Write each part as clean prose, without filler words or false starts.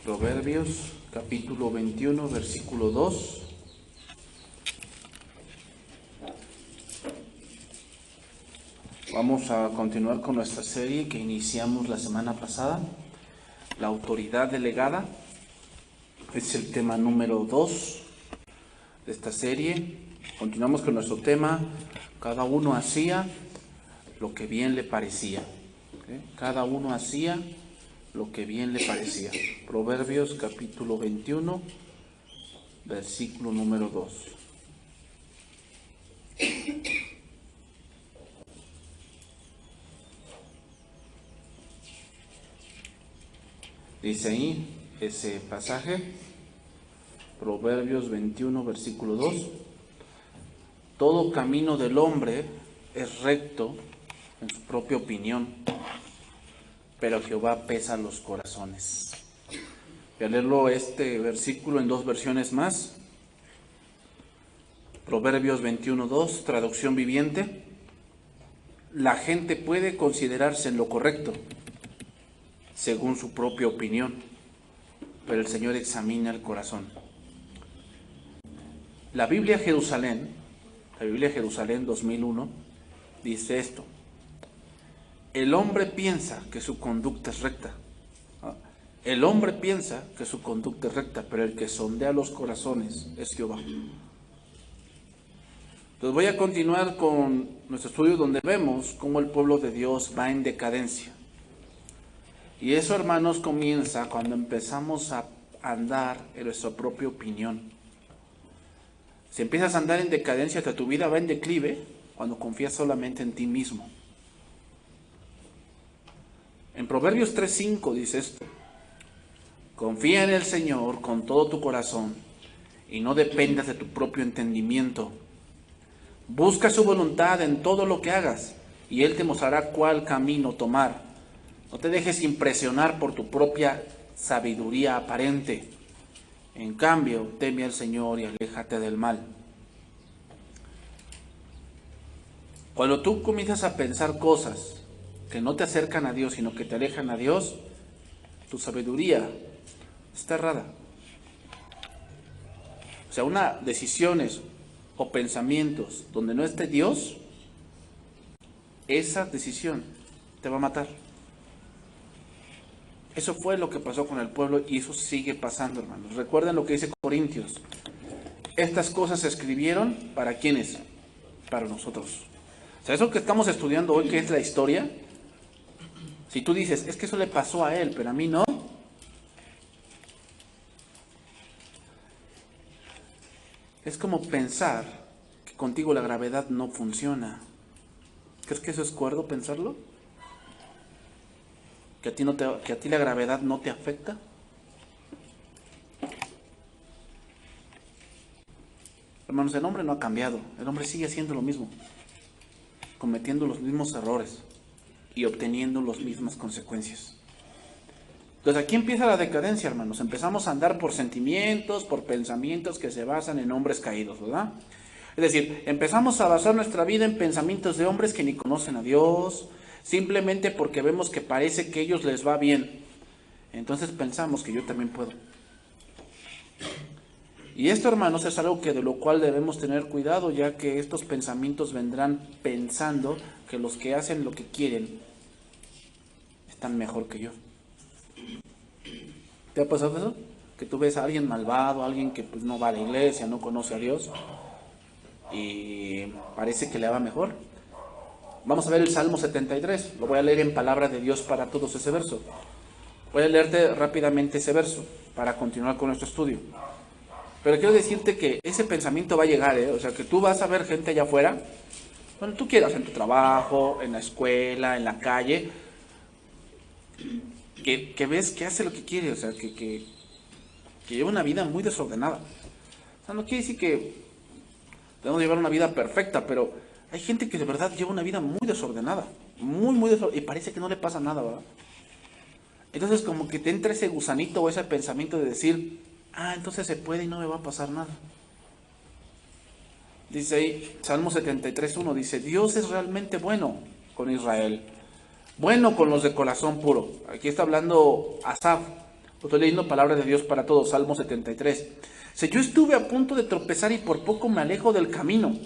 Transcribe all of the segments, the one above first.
Proverbios capítulo 21, versículo 2. Vamos a continuar con nuestra serie que iniciamos la semana pasada, la autoridad delegada. Es el tema número 2 de esta serie. Continuamos con nuestro tema, cada uno hacía lo que bien le parecía. Cada uno hacía lo que bien le parecía. Proverbios capítulo 21, versículo número 2. Dice ahí ese pasaje, Proverbios 21, versículo 2. Todo camino del hombre es recto en su propia opinión, pero Jehová pesa los corazones. Voy a leerlo este versículo en dos versiones más. Proverbios 21:2, traducción viviente. La gente puede considerarse en lo correcto, según su propia opinión, pero el Señor examina el corazón. La Biblia Jerusalén 2001, dice esto: el hombre piensa que su conducta es recta. El hombre piensa que su conducta es recta, pero el que sondea los corazones es Jehová. Entonces voy a continuar con nuestro estudio donde vemos cómo el pueblo de Dios va en decadencia. Y eso, hermanos, comienza cuando empezamos a andar en nuestra propia opinión. Si empiezas a andar en decadencia, tu vida va en declive cuando confías solamente en ti mismo. En Proverbios 3:5 dice esto: confía en el Señor con todo tu corazón y no dependas de tu propio entendimiento. Busca su voluntad en todo lo que hagas y Él te mostrará cuál camino tomar. No te dejes impresionar por tu propia sabiduría aparente. En cambio, teme al Señor y aléjate del mal. Cuando tú comienzas a pensar cosas que no te acercan a Dios, sino que te alejan a Dios, tu sabiduría está errada. O sea, decisiones o pensamientos donde no esté Dios, esa decisión te va a matar. Eso fue lo que pasó con el pueblo y eso sigue pasando, hermanos. Recuerden lo que dice Corintios. Estas cosas se escribieron ¿para quiénes? Para nosotros. O sea, eso que estamos estudiando hoy, que es la historia, si tú dices, es que eso le pasó a él, pero a mí no. Es como pensar que contigo la gravedad no funciona. ¿Crees que eso es cuerdo pensarlo? ¿Que a ti la gravedad no te afecta? Hermanos, el hombre no ha cambiado. El hombre sigue haciendo lo mismo, cometiendo los mismos errores y obteniendo las mismas consecuencias. Entonces aquí empieza la decadencia, hermanos. Empezamos a andar por sentimientos, por pensamientos que se basan en hombres caídos, ¿verdad? Es decir, empezamos a basar nuestra vida en pensamientos de hombres que ni conocen a Dios, simplemente porque vemos que parece que a ellos les va bien. Entonces pensamos que yo también puedo. Y esto, hermanos, es algo de lo cual debemos tener cuidado, ya que estos pensamientos vendrán pensando que los que hacen lo que quieren están mejor que yo. ¿Te ha pasado eso? Que tú ves a alguien malvado, a alguien que pues no va a la iglesia, no conoce a Dios y parece que le va mejor. Vamos a ver el Salmo 73, lo voy a leer en palabra de Dios para todos ese verso. Voy a leerte rápidamente ese verso para continuar con nuestro estudio. Pero quiero decirte que ese pensamiento va a llegar, o sea, que tú vas a ver gente allá afuera, bueno, tú quieras, en tu trabajo, en la escuela, en la calle, que ves que hace lo que quiere, o sea, que lleva una vida muy desordenada. O sea, no quiere decir que debemos llevar una vida perfecta, pero hay gente que de verdad lleva una vida muy desordenada, muy desordenada, y parece que no le pasa nada, ¿verdad? Entonces como que te entra ese gusanito o ese pensamiento de decir, entonces se puede y no me va a pasar nada. Dice ahí, Salmo 73:1, dice, Dios es realmente bueno con Israel, bueno con los de corazón puro. Aquí está hablando Asaf, Estoy leyendo palabra de Dios para todos, Salmo 73. Dice, yo estuve a punto de tropezar y por poco me alejo del camino.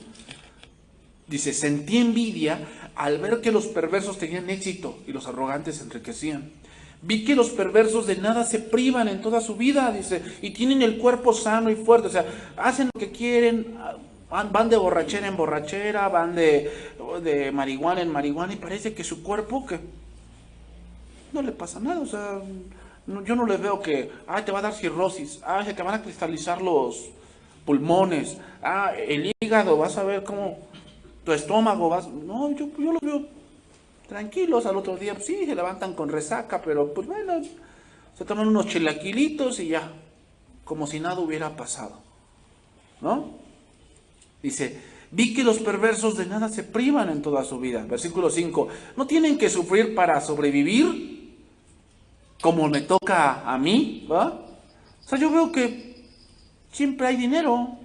Dice, sentí envidia al ver que los perversos tenían éxito y los arrogantes se enriquecían. Vi que los perversos de nada se privan en toda su vida, dice, y tienen el cuerpo sano y fuerte. O sea, hacen lo que quieren, van de borrachera en borrachera, van de marihuana en marihuana, y parece que su cuerpo que no le pasa nada. O sea, yo no les veo que, te va a dar cirrosis, se te van a cristalizar los pulmones, el hígado, vas a ver cómo tu estómago, no, yo los veo tranquilos. Al otro día, pues sí, se levantan con resaca, pero pues bueno, se toman unos chilaquilitos y ya, como si nada hubiera pasado, ¿no? Dice, vi que los perversos de nada se privan en toda su vida. Versículo 5, no tienen que sufrir para sobrevivir, como me toca a mí, ¿va? O sea, yo veo que siempre hay dinero,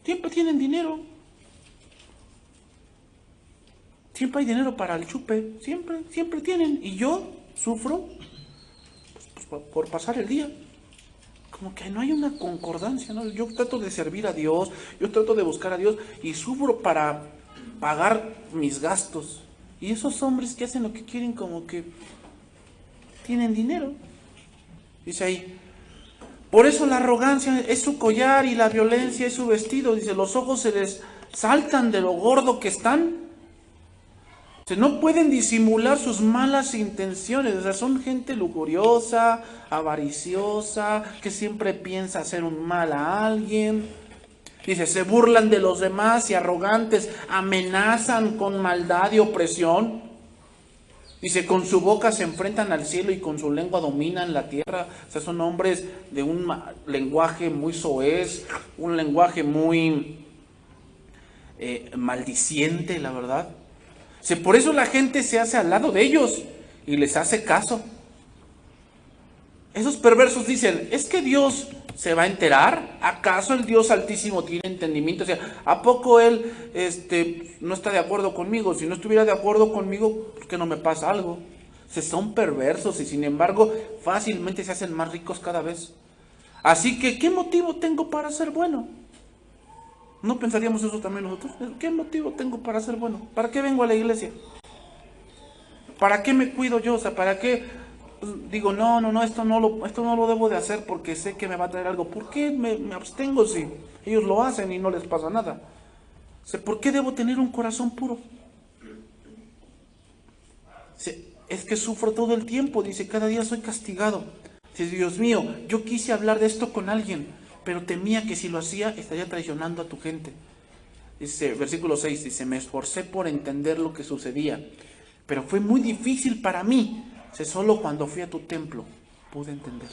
siempre tienen dinero. Siempre hay dinero para el chupe, siempre tienen. Y yo sufro pues, por pasar el día. Como que no hay una concordancia, ¿no? Yo trato de servir a Dios, yo trato de buscar a Dios y sufro para pagar mis gastos. Y esos hombres que hacen lo que quieren como que tienen dinero. Dice ahí, por eso la arrogancia es su collar y la violencia es su vestido. Dice, los ojos se les saltan de lo gordo que están. No pueden disimular sus malas intenciones. O sea, son gente lujuriosa, avariciosa, que siempre piensa hacer un mal a alguien. Dice, se burlan de los demás y arrogantes, amenazan con maldad y opresión. Dice, con su boca se enfrentan al cielo y con su lengua dominan la tierra. O sea, son hombres de un lenguaje muy soez, un lenguaje muy maldiciente, la verdad. Por eso la gente se hace al lado de ellos y les hace caso. Esos perversos dicen, ¿es que Dios se va a enterar? ¿Acaso el Dios Altísimo tiene entendimiento? O sea, ¿a poco Él no está de acuerdo conmigo? Si no estuviera de acuerdo conmigo, ¿por qué no me pasa algo? Son perversos y sin embargo fácilmente se hacen más ricos cada vez. Así que, ¿qué motivo tengo para ser bueno? ¿No pensaríamos eso también nosotros? ¿Qué motivo tengo para ser bueno? ¿Para qué vengo a la iglesia? ¿Para qué me cuido yo? O sea, ¿para qué digo, no, esto no lo debo de hacer porque sé que me va a traer algo? ¿Por qué me abstengo si ellos lo hacen y no les pasa nada? O sea, ¿por qué debo tener un corazón puro? Es que sufro todo el tiempo, dice, cada día soy castigado. Dice, Dios mío, yo quise hablar de esto con alguien, pero temía que si lo hacía estaría traicionando a tu gente. Dice, versículo 6, dice, me esforcé por entender lo que sucedía, pero fue muy difícil para mí. Dice, solo cuando fui a tu templo pude entender.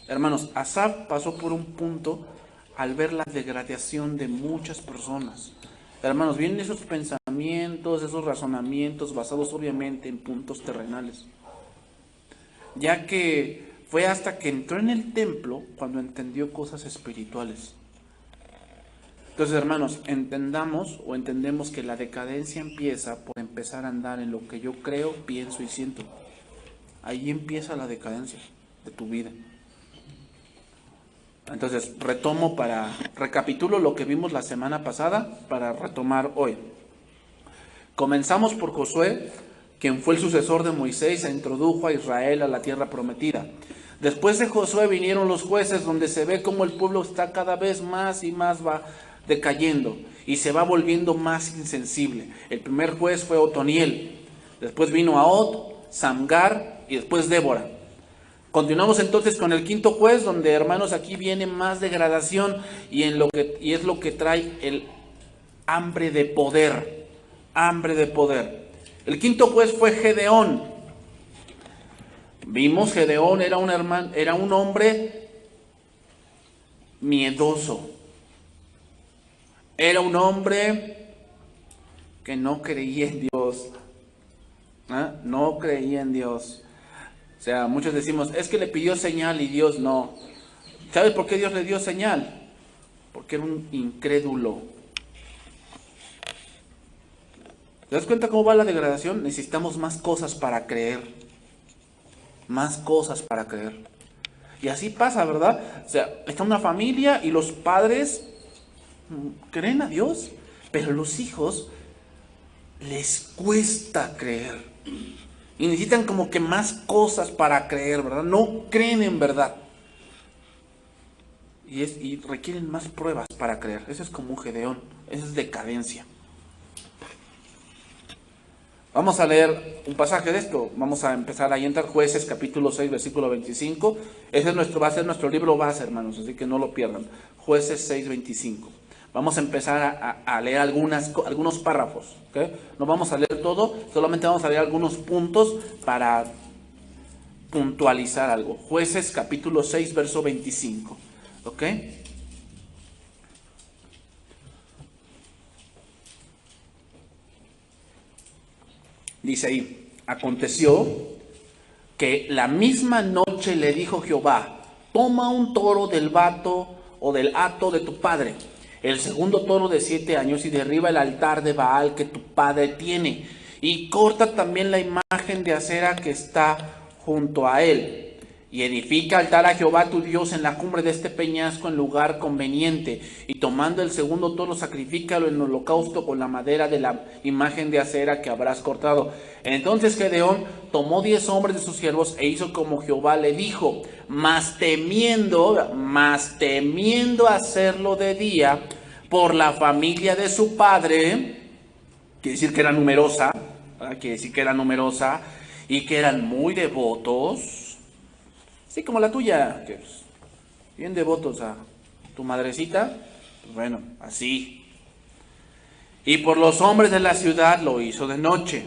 Hermanos, Asaf pasó por un punto al ver la degradación de muchas personas. Hermanos, vienen esos pensamientos, esos razonamientos basados obviamente en puntos terrenales. Ya que fue hasta que entró en el templo cuando entendió cosas espirituales. Entonces, hermanos, entendemos que la decadencia empieza por empezar a andar en lo que yo creo, pienso y siento. Ahí empieza la decadencia de tu vida. Entonces, recapitulo lo que vimos la semana pasada para retomar hoy. Comenzamos por Josué, quien fue el sucesor de Moisés e introdujo a Israel a la tierra prometida. Después de Josué vinieron los jueces, donde se ve cómo el pueblo está cada vez más y más va decayendo y se va volviendo más insensible. El primer juez fue Otoniel, después vino Ahod, Samgar y después Débora. Continuamos entonces con el quinto juez, donde, hermanos, aquí viene más degradación y es lo que trae el hambre de poder. Hambre de poder. El quinto juez fue Gedeón. Vimos, Gedeón era un hombre miedoso. Era un hombre que no creía en Dios. No creía en Dios. O sea, muchos decimos, es que le pidió señal y Dios no. ¿Sabes por qué Dios le dio señal? Porque era un incrédulo. ¿Te das cuenta cómo va la degradación? Necesitamos más cosas para creer. Más cosas para creer. Y así pasa, ¿verdad? O sea, está una familia y los padres creen a Dios, pero los hijos les cuesta creer. Y necesitan como que más cosas para creer, ¿verdad? No creen en verdad. Y requieren más pruebas para creer. Eso es como un Gedeón. Eso es decadencia. Vamos a leer un pasaje de esto. Vamos a empezar ahí en Jueces, capítulo 6, versículo 25. Ese es va a ser nuestro libro base, hermanos, así que no lo pierdan. Jueces 6, 25. Vamos a empezar a leer algunos párrafos. ¿Okay? No vamos a leer todo, solamente vamos a leer algunos puntos para puntualizar algo. Jueces, capítulo 6, verso 25. ¿Ok? Dice ahí, aconteció que la misma noche le dijo Jehová, toma un toro del vato o del hato de tu padre, el segundo toro de 7 años, y derriba el altar de Baal que tu padre tiene, y corta también la imagen de acera que está junto a él. Y edifica altar a Jehová tu Dios en la cumbre de este peñasco en lugar conveniente. Y tomando el segundo toro, sacrifícalo en holocausto con la madera de la imagen de acera que habrás cortado. Entonces Gedeón tomó 10 hombres de sus siervos e hizo como Jehová le dijo, mas temiendo hacerlo de día por la familia de su padre, quiere decir que era numerosa, y que eran muy devotos. Sí, como la tuya, que bien devotos a tu madrecita, pues bueno, así. Y por los hombres de la ciudad lo hizo de noche.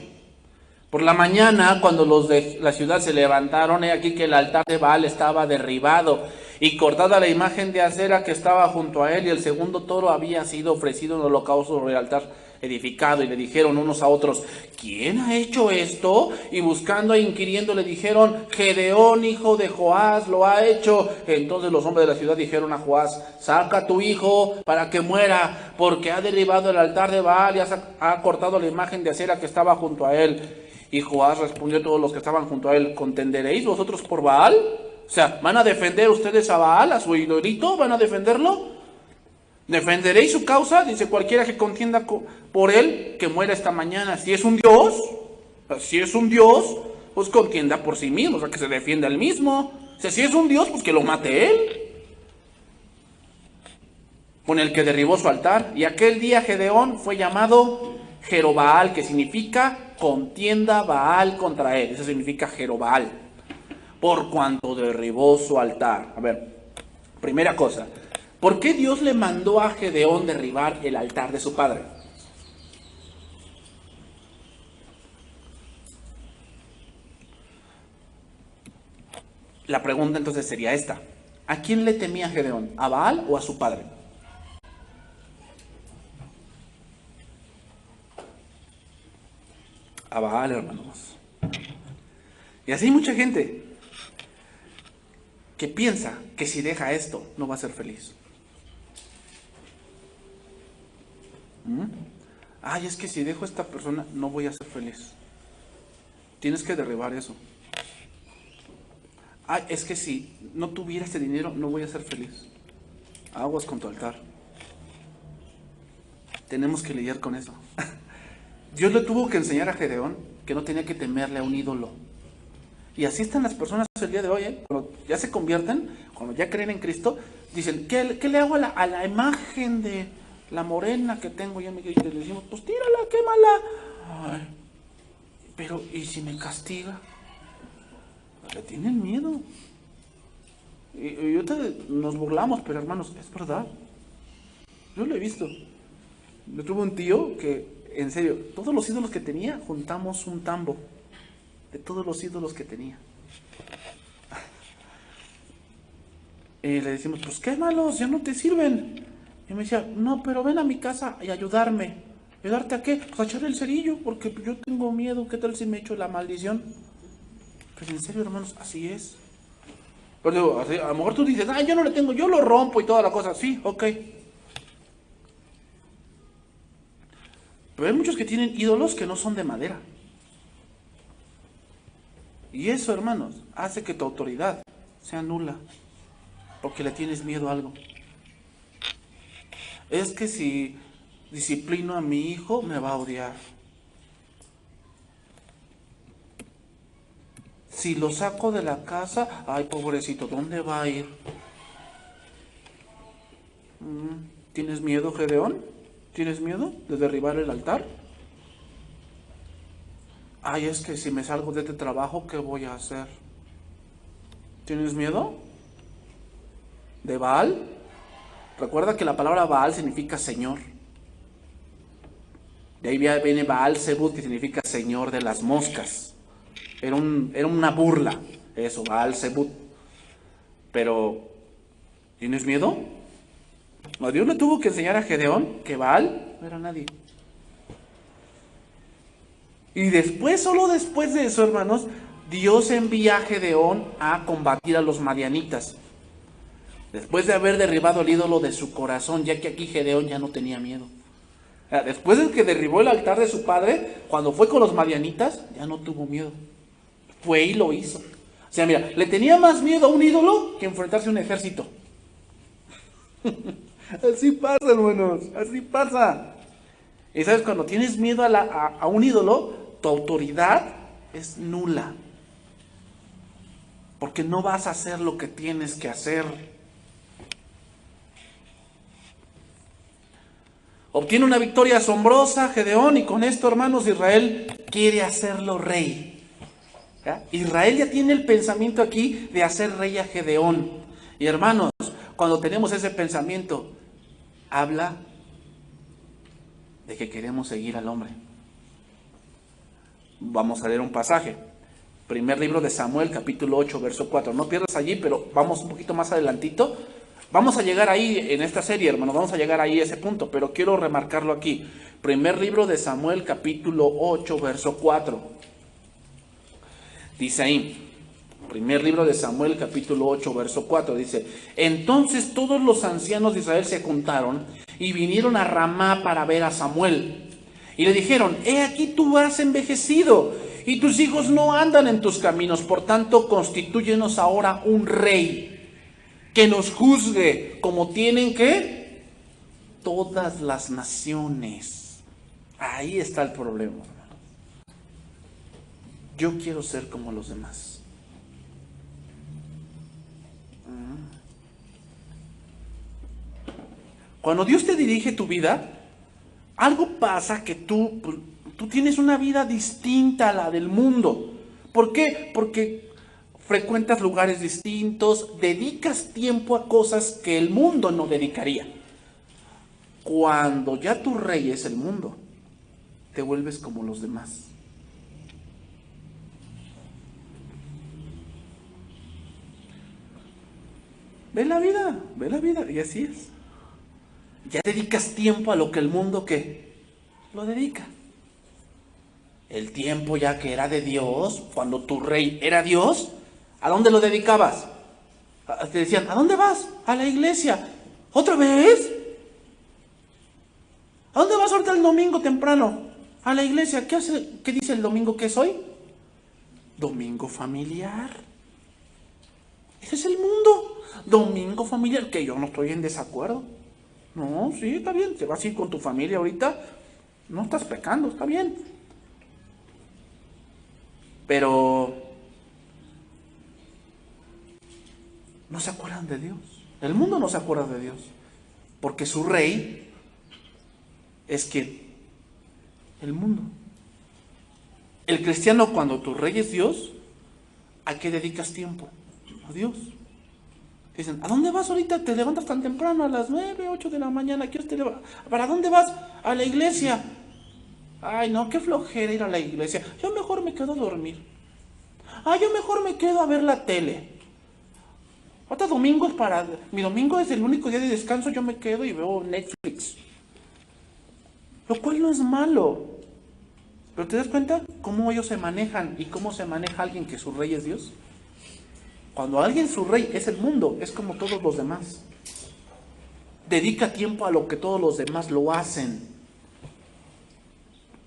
Por la mañana, cuando los de la ciudad se levantaron, he aquí que el altar de Baal estaba derribado y cortada la imagen de acera que estaba junto a él, y el segundo toro había sido ofrecido en holocausto sobre el altar edificado. Y le dijeron unos a otros, ¿quién ha hecho esto? Y buscando e inquiriendo le dijeron, Gedeón, hijo de Joás, lo ha hecho. Entonces los hombres de la ciudad dijeron a Joás, saca a tu hijo para que muera, porque ha derribado el altar de Baal y ha cortado la imagen de acera que estaba junto a él. Y Joás respondió a todos los que estaban junto a él, ¿contenderéis vosotros por Baal? O sea, ¿van a defender ustedes a Baal, a su idolito? ¿Van a defenderlo? ¿Defenderéis su causa? Dice, cualquiera que contienda por él, que muera esta mañana. Si es un Dios, pues contienda por sí mismo, o sea, que se defienda él mismo. O sea, si es un Dios, pues que lo mate él, con el que derribó su altar. Y aquel día Gedeón fue llamado Jerobaal, que significa contienda Baal contra él. Eso significa Jerobaal, por cuanto derribó su altar. A ver, primera cosa, ¿por qué Dios le mandó a Gedeón derribar el altar de su padre? La pregunta entonces sería esta: ¿a quién le temía Gedeón? ¿A Baal o a su padre? A Baal, hermanos. Y así hay mucha gente que piensa que si deja esto no va a ser feliz. Ay, es que si dejo a esta persona no voy a ser feliz. Tienes que derribar eso. Ay, es que si no tuviera este dinero no voy a ser feliz. Aguas con tu altar. Tenemos que lidiar con eso. Dios le tuvo que enseñar a Gedeón que no tenía que temerle a un ídolo. Y así están las personas el día de hoy, ¿eh? Cuando ya se convierten, cuando ya creen en Cristo, dicen, ¿qué le hago a la imagen de la morena que tengo ya en mi iglesia? Y le decimos, pues tírala, quémala. Ay, pero, ¿y si me castiga? Le tienen miedo. Y ahorita nos burlamos, pero hermanos, es verdad. Yo lo he visto. Yo tuve un tío que, en serio, todos los ídolos que tenía, juntamos un tambo de todos los ídolos que tenía. Y le decimos, pues quémalos, ya no te sirven. Y me decía, no, pero ven a mi casa y ayudarme. ¿Ayudarte a qué? Pues a echar el cerillo, porque yo tengo miedo. ¿Qué tal si me echo la maldición? Pero en serio, hermanos, así es. Pero digo, así, a lo mejor tú dices, yo no le tengo, yo lo rompo y toda la cosa. Sí, ok. Pero hay muchos que tienen ídolos que no son de madera. Y eso, hermanos, hace que tu autoridad se anula, porque le tienes miedo a algo. Es que si disciplino a mi hijo, me va a odiar. Si lo saco de la casa, ay, pobrecito, ¿dónde va a ir? ¿Tienes miedo, Gedeón? ¿Tienes miedo de derribar el altar? Ay, es que si me salgo de este trabajo, ¿qué voy a hacer? ¿Tienes miedo? ¿De Baal? Recuerda que la palabra Baal significa Señor. De ahí viene Baal Zebut, que significa Señor de las moscas. Era una burla, eso, Baal Zebut. Pero, ¿tienes miedo? No, Dios le tuvo que enseñar a Gedeón que Baal no era nadie. Y después, solo después de eso, hermanos, Dios envía a Gedeón a combatir a los madianitas. Después de haber derribado el ídolo de su corazón, ya que aquí Gedeón ya no tenía miedo. Después de que derribó el altar de su padre, cuando fue con los madianitas, ya no tuvo miedo. Fue y lo hizo. O sea, mira, le tenía más miedo a un ídolo que enfrentarse a un ejército. Así pasa, hermanos, así pasa. Y sabes, cuando tienes miedo a un ídolo, tu autoridad es nula. Porque no vas a hacer lo que tienes que hacer. Obtiene una victoria asombrosa Gedeón, y con esto, hermanos, Israel quiere hacerlo rey. ¿Ya? Israel ya tiene el pensamiento aquí de hacer rey a Gedeón. Y hermanos, cuando tenemos ese pensamiento, habla de que queremos seguir al hombre. Vamos a leer un pasaje. Primer libro de Samuel, capítulo 8, verso 4. No pierdas allí, pero vamos un poquito más adelantito. Vamos a llegar ahí en esta serie, hermanos, vamos a llegar ahí a ese punto, pero quiero remarcarlo aquí. Primer libro de Samuel, capítulo 8, verso 4. Dice ahí, primer libro de Samuel, capítulo 8, verso 4, dice: entonces todos los ancianos de Israel se juntaron y vinieron a Ramá para ver a Samuel. Y le dijeron: he aquí tú has envejecido y tus hijos no andan en tus caminos, por tanto constitúyenos ahora un rey que nos juzgue como tienen que todas las naciones. Ahí está el problema, hermano. Yo quiero ser como los demás. Cuando Dios te dirige tu vida, algo pasa que tú tienes una vida distinta a la del mundo. ¿Por qué? Porque frecuentas lugares distintos, dedicas tiempo a cosas que el mundo no dedicaría. Cuando ya tu rey es el mundo, te vuelves como los demás. Ve la vida, y así es. Ya dedicas tiempo a lo que el mundo ¿qué? Lo dedica. El tiempo ya que era de Dios, cuando tu rey era Dios, ¿a dónde lo dedicabas? Te decían: ¿a dónde vas? A la iglesia. ¿Otra vez? ¿A dónde vas ahorita el domingo temprano? A la iglesia. ¿Qué hace? ¿Qué dice el domingo que es hoy? Domingo familiar. Ese es el mundo. Domingo familiar. Que yo no estoy en desacuerdo. No, sí, está bien. Te vas a ir con tu familia ahorita. No estás pecando, está bien. Pero no se acuerdan de Dios. El mundo no se acuerda de Dios. Porque su rey es quien. El mundo. El cristiano, cuando tu rey es Dios, ¿a qué dedicas tiempo? A Dios. Dicen: ¿a dónde vas ahorita? Te levantas tan temprano, a las 9, 8 de la mañana. ¿Para dónde vas? A la iglesia. Ay, no, qué flojera ir a la iglesia. Yo mejor me quedo a dormir. Yo mejor me quedo a ver la tele. Otro domingo es para... Mi domingo es el único día de descanso, yo me quedo y veo Netflix. Lo cual no es malo. Pero ¿te das cuenta cómo ellos se manejan y cómo se maneja alguien que su rey es Dios? Cuando alguien su rey es el mundo, es como todos los demás. Dedica tiempo a lo que todos los demás lo hacen.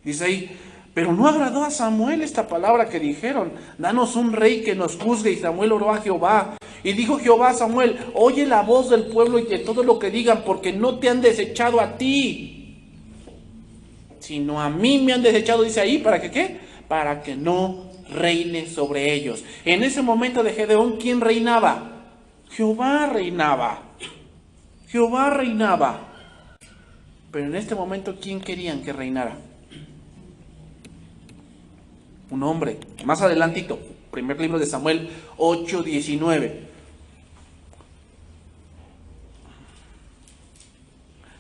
Dice ahí: pero no agradó a Samuel esta palabra que dijeron: danos un rey que nos juzgue. Y Samuel oró a Jehová, Y dijo Jehová a Samuel, oye la voz del pueblo y de todo lo que digan, porque no te han desechado a ti, sino a mí me han desechado, dice ahí, ¿para que qué? Para que no reine sobre ellos. En ese momento de Gedeón, ¿quién reinaba? Jehová reinaba. Jehová reinaba. Pero en este momento, ¿quién querían que reinara? Un hombre. Más adelantito, primer libro de Samuel 8:19.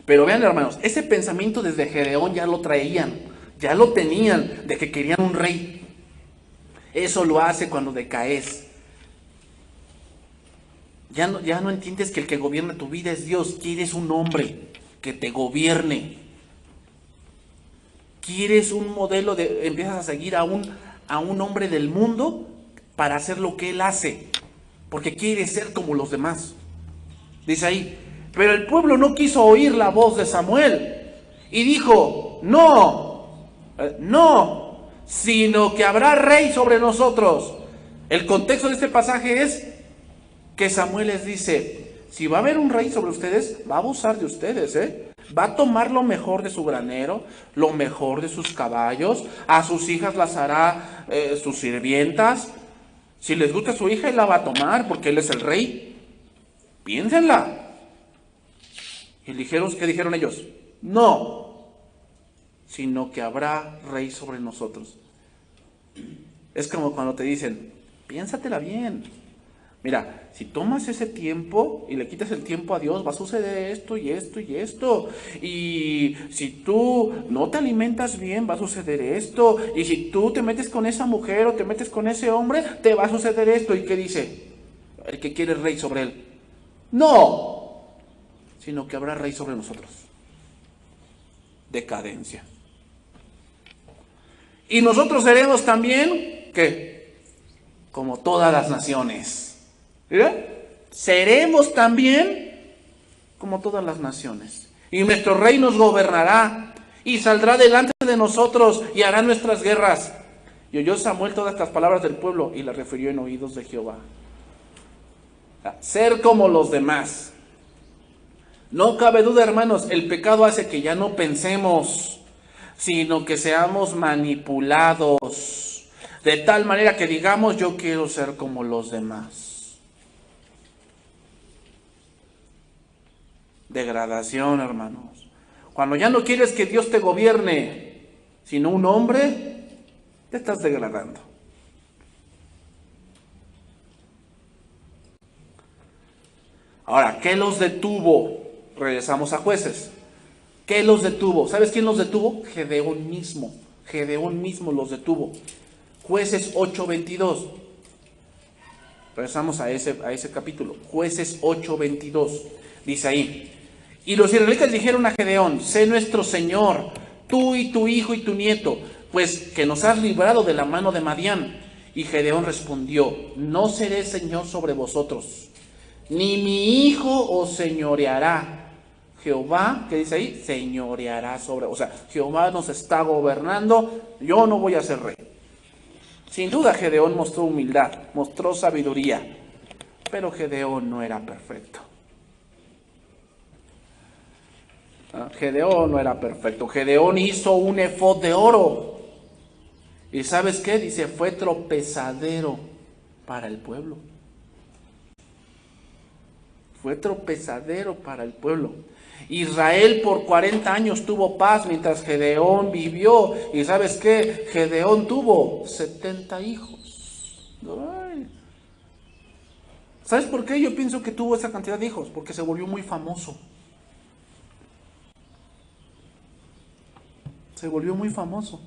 Pero vean, hermanos, ese pensamiento desde Gedeón ya lo traían, ya lo tenían, de que querían un rey. Eso lo hace cuando decaes. Ya no entiendes que el que gobierna tu vida es Dios. Quieres un hombre que te gobierne. Quieres un modelo empiezas a seguir a un hombre del mundo para hacer lo que él hace, porque quieres ser como los demás. Dice ahí, pero el pueblo no quiso oír la voz de Samuel y dijo, no, sino que habrá rey sobre nosotros. El contexto de este pasaje es que Samuel les dice, si va a haber un rey sobre ustedes, va a abusar de ustedes, va a tomar lo mejor de su granero, lo mejor de sus caballos, a sus hijas las hará sus sirvientas. Si les gusta su hija, él la va a tomar porque él es el rey. Piénsenla. Y ligeros, ¿qué dijeron ellos? No, sino que habrá rey sobre nosotros. Es como cuando te dicen, piénsatela bien. Mira, si tomas ese tiempo y le quitas el tiempo a Dios, va a suceder esto y esto y esto. Y si tú no te alimentas bien, va a suceder esto. Y si tú te metes con esa mujer o te metes con ese hombre, te va a suceder esto. ¿Y qué dice? El que quiere rey sobre él. No, sino que habrá rey sobre nosotros. Decadencia. Y nosotros seremos también, ¿qué? Como todas las naciones. ¿Verdad? Seremos también como todas las naciones. Y nuestro rey nos gobernará y saldrá delante de nosotros y hará nuestras guerras. Y oyó Samuel todas estas palabras del pueblo y las refirió en oídos de Jehová. Ser como los demás. No cabe duda, hermanos, el pecado hace que ya no pensemos, sino que seamos manipulados. De tal manera que digamos, yo quiero ser como los demás. Degradación, hermanos. Cuando ya no quieres que Dios te gobierne, sino un hombre, te estás degradando. Ahora, ¿qué los detuvo? Regresamos a Jueces. ¿Qué los detuvo? ¿Sabes quién los detuvo? Gedeón mismo. Gedeón mismo los detuvo. Jueces 8:22. Regresamos a ese capítulo. Jueces 8:22. Dice ahí. Y los israelitas dijeron a Gedeón, sé nuestro Señor, tú y tu hijo y tu nieto, pues que nos has librado de la mano de Madián. Y Gedeón respondió, no seré Señor sobre vosotros, ni mi hijo os señoreará. Jehová, ¿qué dice ahí? Señoreará sobre, o sea, Jehová nos está gobernando, yo no voy a ser rey. Sin duda Gedeón mostró humildad, mostró sabiduría, pero Gedeón no era perfecto. Gedeón no era perfecto. Gedeón hizo un efod de oro. ¿Y sabes qué? Dice, fue tropezadero para el pueblo. Fue tropezadero para el pueblo. Israel por 40 años tuvo paz mientras Gedeón vivió. ¿Y sabes qué? Gedeón tuvo 70 hijos. Ay. ¿Sabes por qué yo pienso que tuvo esa cantidad de hijos? Porque se volvió muy famoso. Se volvió muy famoso.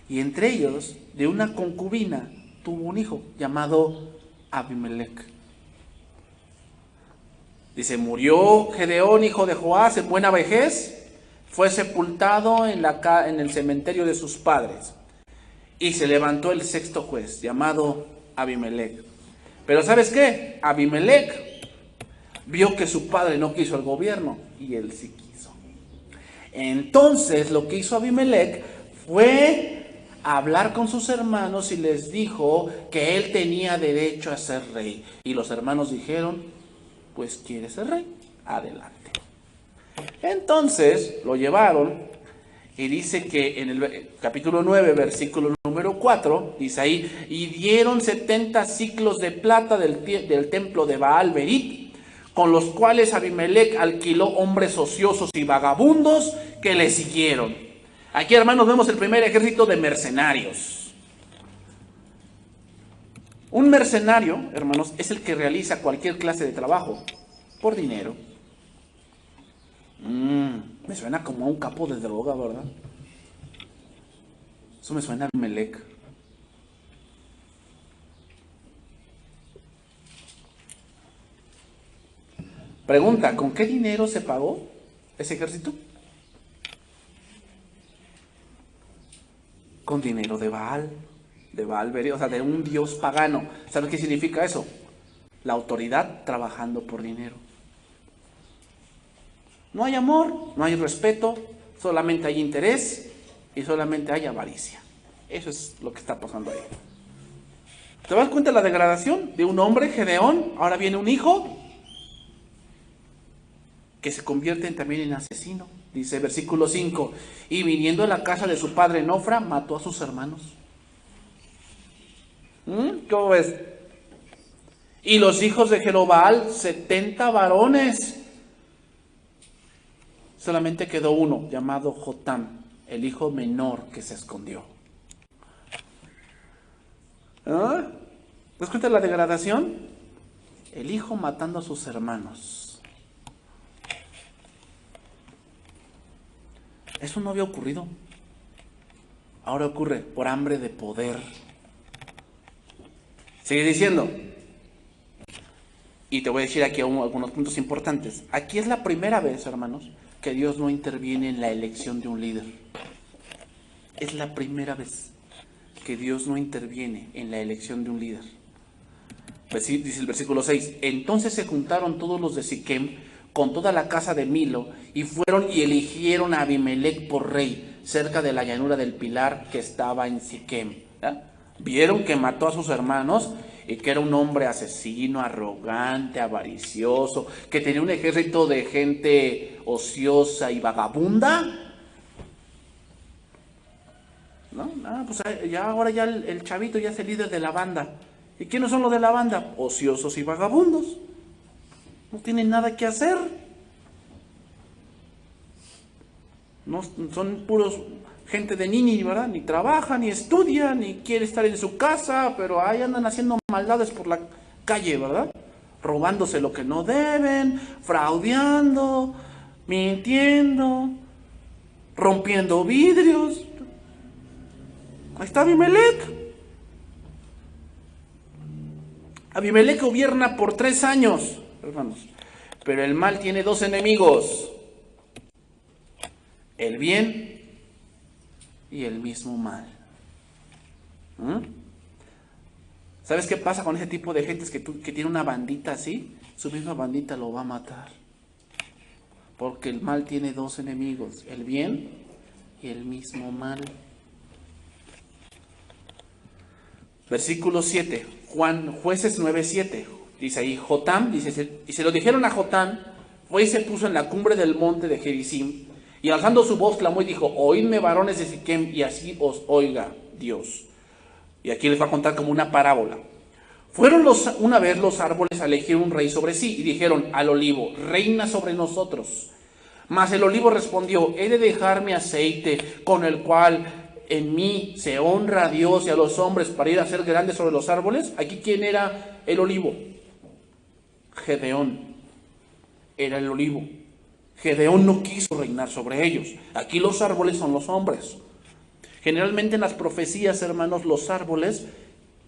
Y entre ellos, de una concubina, tuvo un hijo llamado Abimelec. Dice, murió Gedeón, hijo de Joás, en buena vejez, fue sepultado en el cementerio de sus padres. Y se levantó el sexto juez, llamado Abimelec. Pero ¿sabes qué? Abimelec vio que su padre no quiso el gobierno, y él sí quiso. Entonces lo que hizo Abimelec fue a hablar con sus hermanos y les dijo que él tenía derecho a ser rey. Y los hermanos dijeron, pues quiere ser rey, adelante. Entonces lo llevaron y dice que en el capítulo 9, versículo número 4, dice ahí, y dieron 70 siclos de plata del templo de Baal Berit, con los cuales Abimelec alquiló hombres ociosos y vagabundos que le siguieron. Aquí, hermanos, vemos el primer ejército de mercenarios. Un mercenario, hermanos, es el que realiza cualquier clase de trabajo por dinero. Me suena como a un capo de droga, ¿verdad? Eso me suena a Abimelec. Pregunta, ¿con qué dinero se pagó ese ejército? Con dinero de Baal Berit, o sea, de un dios pagano. ¿Sabes qué significa eso? La autoridad trabajando por dinero. No hay amor, no hay respeto, solamente hay interés y solamente hay avaricia. Eso es lo que está pasando ahí. ¿Te das cuenta de la degradación de un hombre, Gedeón? Ahora viene un hijo que se convierte también en asesino. Dice versículo 5, y viniendo a la casa de su padre Nofra, mató a sus hermanos. ¿Cómo ves? Y los hijos de Jerobbaal, 70 varones. Solamente quedó uno, llamado Jotam, el hijo menor que se escondió. ¿Te das cuenta de la degradación? El hijo matando a sus hermanos. Eso no había ocurrido. Ahora ocurre por hambre de poder. Sigue diciendo. Y te voy a decir aquí algunos puntos importantes. Aquí es la primera vez, hermanos, que Dios no interviene en la elección de un líder. Es la primera vez que Dios no interviene en la elección de un líder. Dice el versículo 6, entonces se juntaron todos los de Siquem con toda la casa de Milo y fueron y eligieron a Abimelec por rey cerca de la llanura del Pilar que estaba en Siquem. Vieron que mató a sus hermanos y que era un hombre asesino, arrogante, avaricioso, que tenía un ejército de gente ociosa y vagabunda. Pues ya ahora ya el chavito ya es el líder de la banda. ¿Y quiénes son los de la banda? Ociosos y vagabundos. No tienen nada que hacer. No, son puros gente de nini, ¿verdad? Ni trabaja, ni estudia, ni quiere estar en su casa, pero ahí andan haciendo maldades por la calle, ¿verdad? Robándose lo que no deben, fraudeando, mintiendo, rompiendo vidrios. Ahí está Abimelec. Abimelec gobierna por 3 años, hermanos. Pero el mal tiene 2 enemigos. El bien y el mismo mal. ¿Sabes qué pasa con ese tipo de gentes que tiene una bandita así? Su misma bandita lo va a matar. Porque el mal tiene 2 enemigos. El bien y el mismo mal. Versículo 7, Jueces 9:7, dice ahí, Jotam, dice, y se lo dijeron a Jotam, fue y se puso en la cumbre del monte de Gerizim, y alzando su voz clamó y dijo, oídme varones de Siquem, y así os oiga Dios. Y aquí les va a contar como una parábola. Fueron una vez los árboles a elegir un rey sobre sí, y dijeron al olivo, reina sobre nosotros. Mas el olivo respondió, he de dejar mi aceite, con el cual en mí se honra a Dios y a los hombres para ir a ser grandes sobre los árboles. Aquí, ¿quién era el olivo? Gedeón era el olivo. Gedeón no quiso reinar sobre ellos. Aquí los árboles son los hombres. Generalmente en las profecías, hermanos, los árboles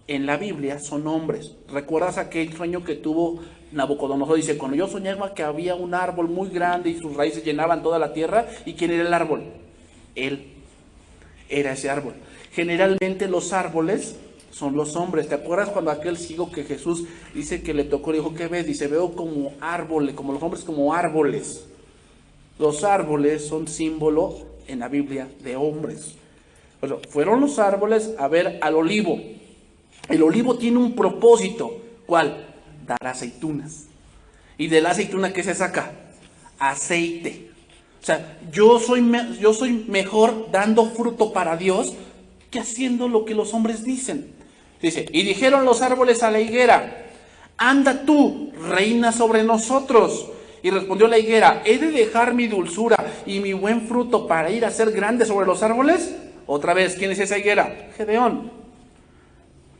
en la Biblia son hombres. ¿Recuerdas aquel sueño que tuvo Nabucodonosor? Dice, cuando yo soñaba que había un árbol muy grande y sus raíces llenaban toda la tierra. ¿Y quién era el árbol? Él era ese árbol. Generalmente los árboles son los hombres. ¿Te acuerdas cuando aquel ciego que Jesús dice que le tocó, le dijo, ¿qué ves? Dice, veo como árboles, como los hombres como árboles. Los árboles son símbolo en la Biblia de hombres. Pero fueron los árboles a ver al olivo. El olivo tiene un propósito. ¿Cuál? Dar aceitunas. ¿Y de la aceituna qué se saca? Aceite. O sea, yo soy mejor dando fruto para Dios que haciendo lo que los hombres dicen. Dice, y dijeron los árboles a la higuera, anda tú, reina sobre nosotros. Y respondió la higuera, ¿he de dejar mi dulzura y mi buen fruto para ir a ser grande sobre los árboles? Otra vez, ¿quién es esa higuera? Gedeón.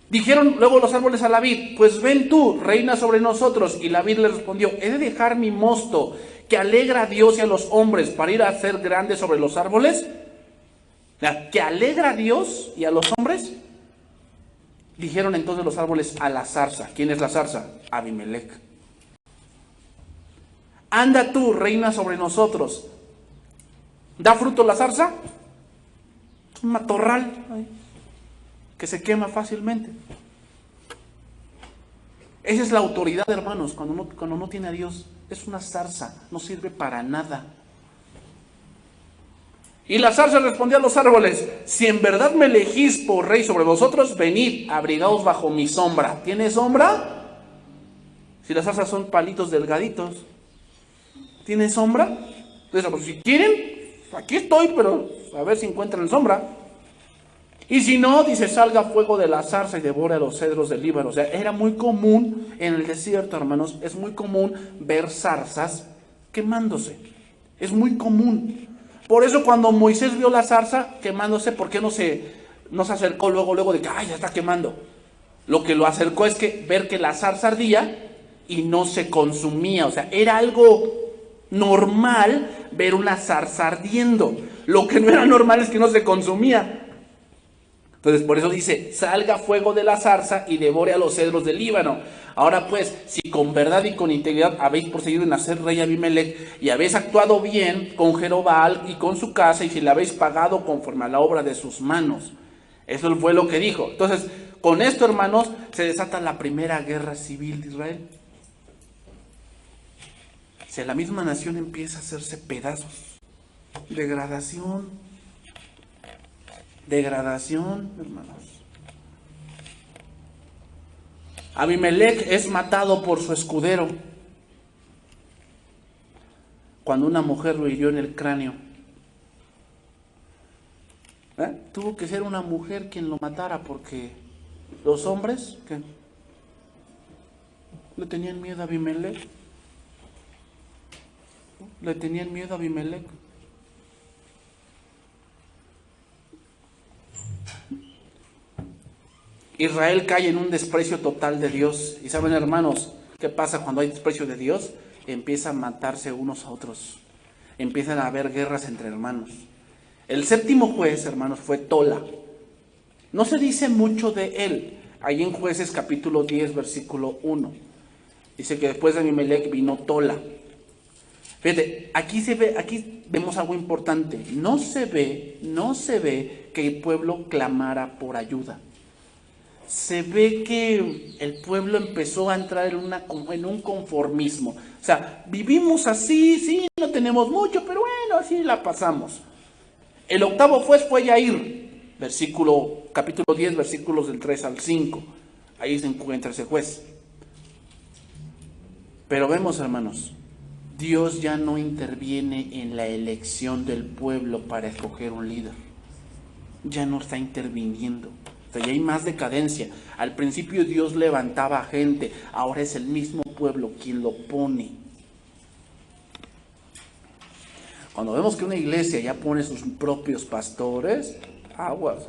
Dijeron luego los árboles a la vid, pues ven tú, reina sobre nosotros. Y la vid le respondió, ¿he de dejar mi mosto que alegra a Dios y a los hombres para ir a ser grande sobre los árboles? ¿Que alegra a Dios y a los hombres? Dijeron entonces los árboles a la zarza. ¿Quién es la zarza? Abimelec. Anda tú, reina sobre nosotros. ¿Da fruto la zarza? Es un matorral que se quema fácilmente. Esa es la autoridad, hermanos, cuando no tiene a Dios. Es una zarza, no sirve para nada. Y la zarza respondió a los árboles, si en verdad me elegís por rey sobre vosotros, venid, abrigaos bajo mi sombra. ¿Tiene sombra? Si las zarzas son palitos delgaditos, ¿tiene sombra? Entonces, pues, si quieren, aquí estoy, pero a ver si encuentran sombra. Y si no, dice, salga fuego de la zarza y devore a los cedros del Líbano. O sea, era muy común en el desierto, hermanos, es muy común ver zarzas quemándose. Es muy común. Por eso cuando Moisés vio la zarza quemándose, ¿por qué no se acercó luego de que, ay, ya está quemando? Lo que lo acercó es que ver que la zarza ardía y no se consumía. O sea, era algo normal ver una zarza ardiendo. Lo que no era normal es que no se consumía. Entonces, por eso dice, salga fuego de la zarza y devore a los cedros del Líbano. Ahora pues, si con verdad y con integridad habéis procedido en hacer rey a Abimelec, y habéis actuado bien con Jerobal y con su casa, y si le habéis pagado conforme a la obra de sus manos. Eso fue lo que dijo. Entonces, con esto, hermanos, se desata la primera guerra civil de Israel. Si la misma nación empieza a hacerse pedazos. Degradación, hermanos. Abimelec es matado por su escudero cuando una mujer lo hirió en el cráneo. Tuvo que ser una mujer quien lo matara porque los hombres, ¿qué? Le tenían miedo a Abimelec. Le tenían miedo a Abimelec. Israel cae en un desprecio total de Dios. Y saben, hermanos, ¿qué pasa cuando hay desprecio de Dios? Empiezan a matarse unos a otros. Empiezan a haber guerras entre hermanos. El séptimo juez, hermanos, fue Tola. No se dice mucho de él. Ahí en Jueces capítulo 10, versículo 1. Dice que después de Abimelec vino Tola. Fíjate, aquí vemos algo importante. No se ve que el pueblo clamara por ayuda. Se ve que el pueblo empezó a entrar en un conformismo. O sea, vivimos así, sí, no tenemos mucho, pero bueno, así la pasamos. El octavo juez fue Yair, capítulo 10, versículos del 3 al 5. Ahí se encuentra ese juez. Pero vemos, hermanos, Dios ya no interviene en la elección del pueblo para escoger un líder. Ya no está interviniendo. O sea, ya hay más decadencia. Al principio Dios levantaba gente, ahora es el mismo pueblo quien lo pone. Cuando vemos que una iglesia ya pone sus propios pastores, aguas,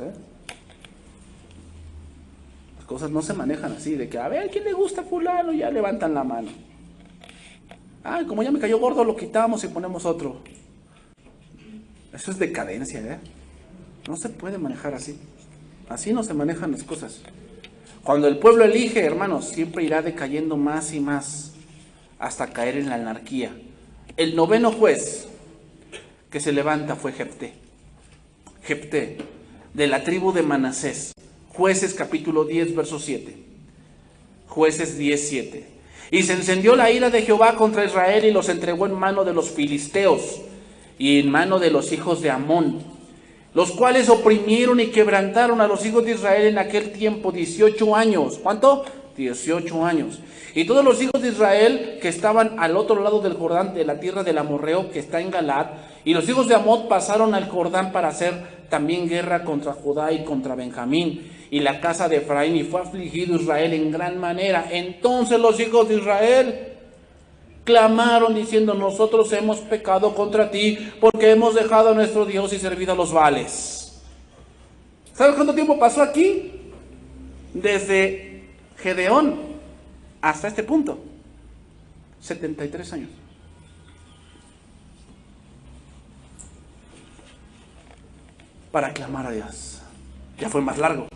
Las cosas no se manejan así, de que a ver, ¿quién le gusta a fulano? Ya levantan la mano. Como ya me cayó gordo, lo quitamos y ponemos otro. Eso es decadencia, No se puede manejar así. Así no se manejan las cosas. Cuando el pueblo elige, hermanos, siempre irá decayendo más y más hasta caer en la anarquía. El noveno juez que se levanta fue Jefté, de la tribu de Manasés. Jueces capítulo 10, verso 7. Jueces 10, 7. Y se encendió la ira de Jehová contra Israel y los entregó en mano de los filisteos y en mano de los hijos de Amón. los cuales oprimieron y quebrantaron a los hijos de Israel en aquel tiempo 18 años. ¿Cuánto? 18 años. Y todos los hijos de Israel que estaban al otro lado del Jordán, de la tierra del amorreo que está en Galaad, y los hijos de Amod pasaron al Jordán para hacer también guerra contra Judá y contra Benjamín y la casa de Efraín, y fue afligido Israel en gran manera. Entonces los hijos de Israel clamaron diciendo: nosotros hemos pecado contra ti, porque hemos dejado a nuestro Dios y servido a los Baales. ¿Sabes cuánto tiempo pasó aquí? Desde Gedeón hasta este punto, 73 años. Para clamar a Dios. Ya fue más largo.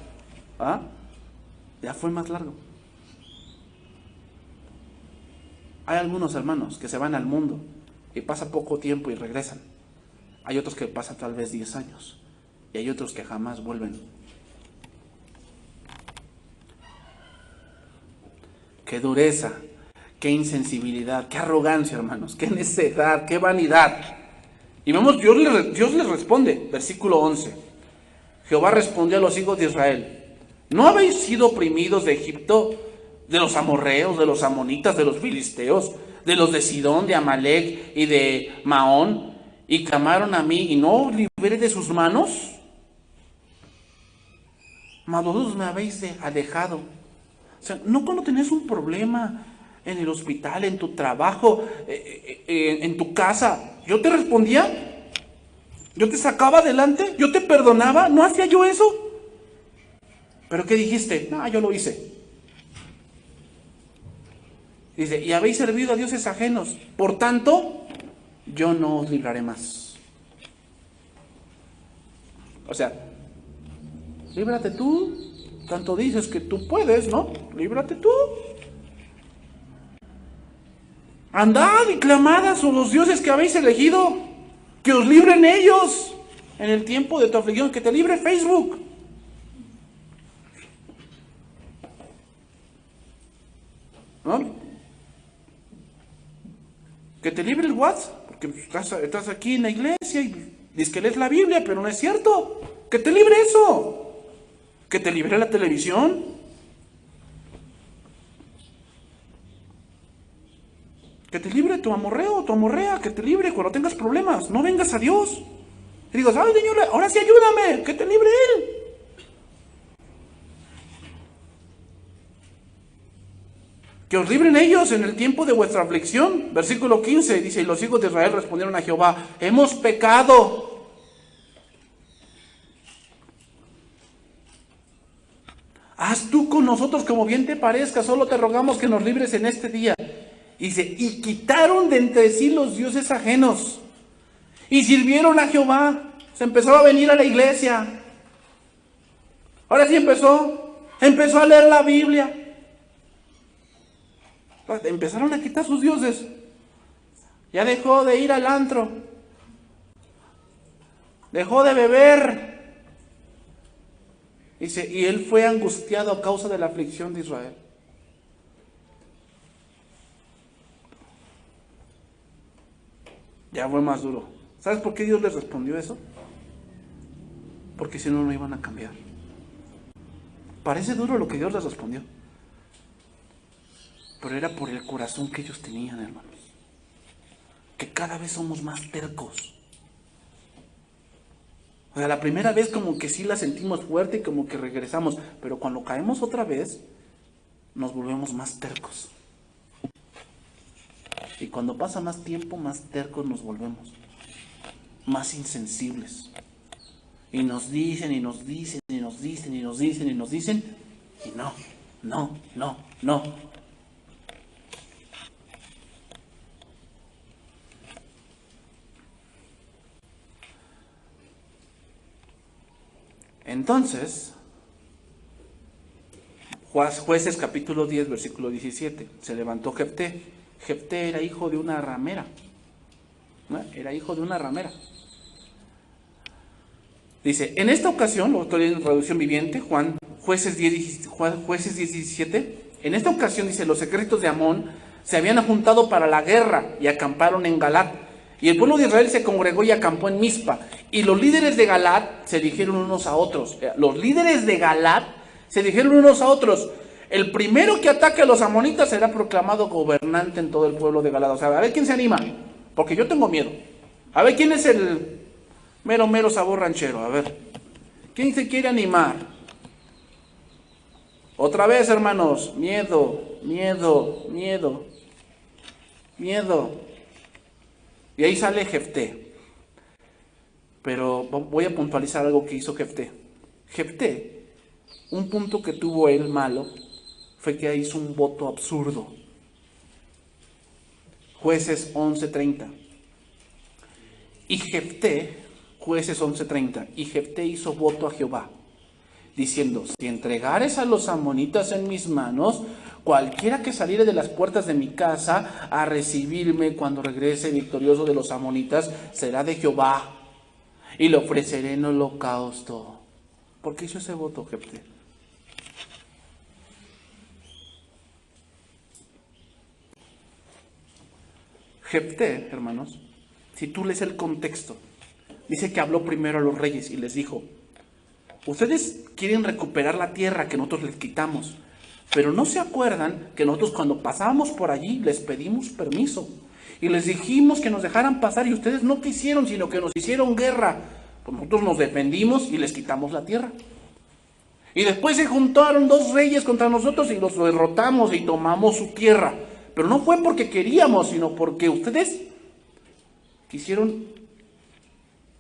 ¿Ah? Ya fue más largo. Hay algunos hermanos que se van al mundo y pasa poco tiempo y regresan. Hay otros que pasan tal vez 10 años. Y hay otros que jamás vuelven. Qué dureza, qué insensibilidad, qué arrogancia, hermanos, qué necedad, qué vanidad. Y vemos, Dios les responde, versículo 11. Jehová respondió a los hijos de Israel: ¿no habéis sido oprimidos de Egipto, de los amorreos, de los amonitas, de los filisteos, de los de Sidón, de Amalec y de Maón? Y clamaron a mí, y no os libré de sus manos. Mas vosotros me habéis dejado. O sea, no cuando tenés un problema en el hospital, en tu trabajo, en tu casa, yo te respondía, yo te sacaba adelante, yo te perdonaba, ¿no hacía yo eso? ¿Pero qué dijiste? No, yo lo hice. Dice: y habéis servido a dioses ajenos, por tanto, yo no os libraré más. O sea, líbrate tú. Tanto dices que tú puedes, ¿no? Líbrate tú. Andad y clamad a los dioses que habéis elegido, que os libren ellos en el tiempo de tu aflicción, que te libre Facebook. ¿No? Que te libre el WhatsApp, porque estás aquí en la iglesia y dices que lees la Biblia, pero no es cierto. Que te libre eso. Que te libre la televisión. Que te libre tu amorreo, tu amorrea, que te libre cuando tengas problemas. No vengas a Dios y digas: ay, Señor, ahora sí ayúdame, que te libre Él. Que os libren ellos en el tiempo de vuestra aflicción. Versículo 15 dice: y los hijos de Israel respondieron a Jehová: hemos pecado. Haz tú con nosotros como bien te parezca, solo te rogamos que nos libres en este día. Dice: y quitaron de entre sí los dioses ajenos, y sirvieron a Jehová. Se empezó a venir a la iglesia. Ahora sí empezó a leer la Biblia. Empezaron a quitar sus dioses. Ya dejó de ir al antro. Dejó de beber. Dice: y él fue angustiado a causa de la aflicción de Israel. Ya fue más duro. ¿Sabes por qué Dios les respondió eso? Porque si no, no iban a cambiar. Parece duro lo que Dios les respondió, pero era por el corazón que ellos tenían, hermanos. Que cada vez somos más tercos. O sea, la primera vez como que sí la sentimos fuerte y como que regresamos, pero cuando caemos otra vez, nos volvemos más tercos. Y cuando pasa más tiempo, más tercos nos volvemos, más insensibles. Y nos dicen, y nos dicen, y nos dicen, y nos dicen, y nos dicen, y no. Entonces, Jueces capítulo 10, versículo 17, se levantó Jefté. Jefté era hijo de una ramera, ¿no? Era hijo de una ramera. Dice: en esta ocasión, lo estoy en traducción viviente, Jueces 10, 17, en esta ocasión, dice, los ejércitos de Amón se habían juntado para la guerra y acamparon en Galat. Y el pueblo de Israel se congregó y acampó en Mizpa. Y los líderes de Galat se dijeron unos a otros. Los líderes de Galat se dijeron unos a otros: el primero que ataque a los amonitas será proclamado gobernante en todo el pueblo de Galat. O sea, a ver quién se anima, porque yo tengo miedo. A ver quién es el mero sabor ranchero. A ver, ¿quién se quiere animar? Otra vez, hermanos, miedo. Y ahí sale Jefté. Pero voy a puntualizar algo que hizo Jefté. Jefté, un punto que tuvo él malo, fue que hizo un voto absurdo. Jueces 11:30. Y Jefté, Jueces 11:30, y Jefté hizo voto a Jehová, diciendo: si entregares a los amonitas en mis manos, cualquiera que saliere de las puertas de mi casa a recibirme cuando regrese victorioso de los amonitas, será de Jehová, y le ofreceré en holocausto. ¿Por qué hizo ese voto, Jefté? Jefté, hermanos, si tú lees el contexto, dice que habló primero a los reyes y les dijo: ustedes quieren recuperar la tierra que nosotros les quitamos, pero no se acuerdan que nosotros cuando pasábamos por allí les pedimos permiso y les dijimos que nos dejaran pasar y ustedes no quisieron, sino que nos hicieron guerra. Pues nosotros nos defendimos y les quitamos la tierra. Y después se juntaron dos reyes contra nosotros y los derrotamos y tomamos su tierra. Pero no fue porque queríamos, sino porque ustedes quisieron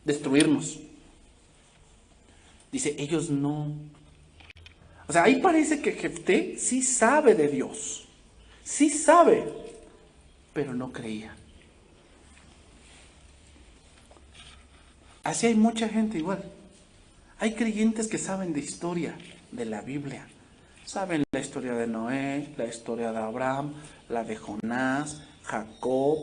destruirnos. Dice, ellos no. O sea, ahí parece que Jefté sí sabe de Dios. Sí sabe, pero no creía. Así hay mucha gente igual. Hay creyentes que saben de historia, de la Biblia. Saben la historia de Noé, la historia de Abraham, la de Jonás, Jacob,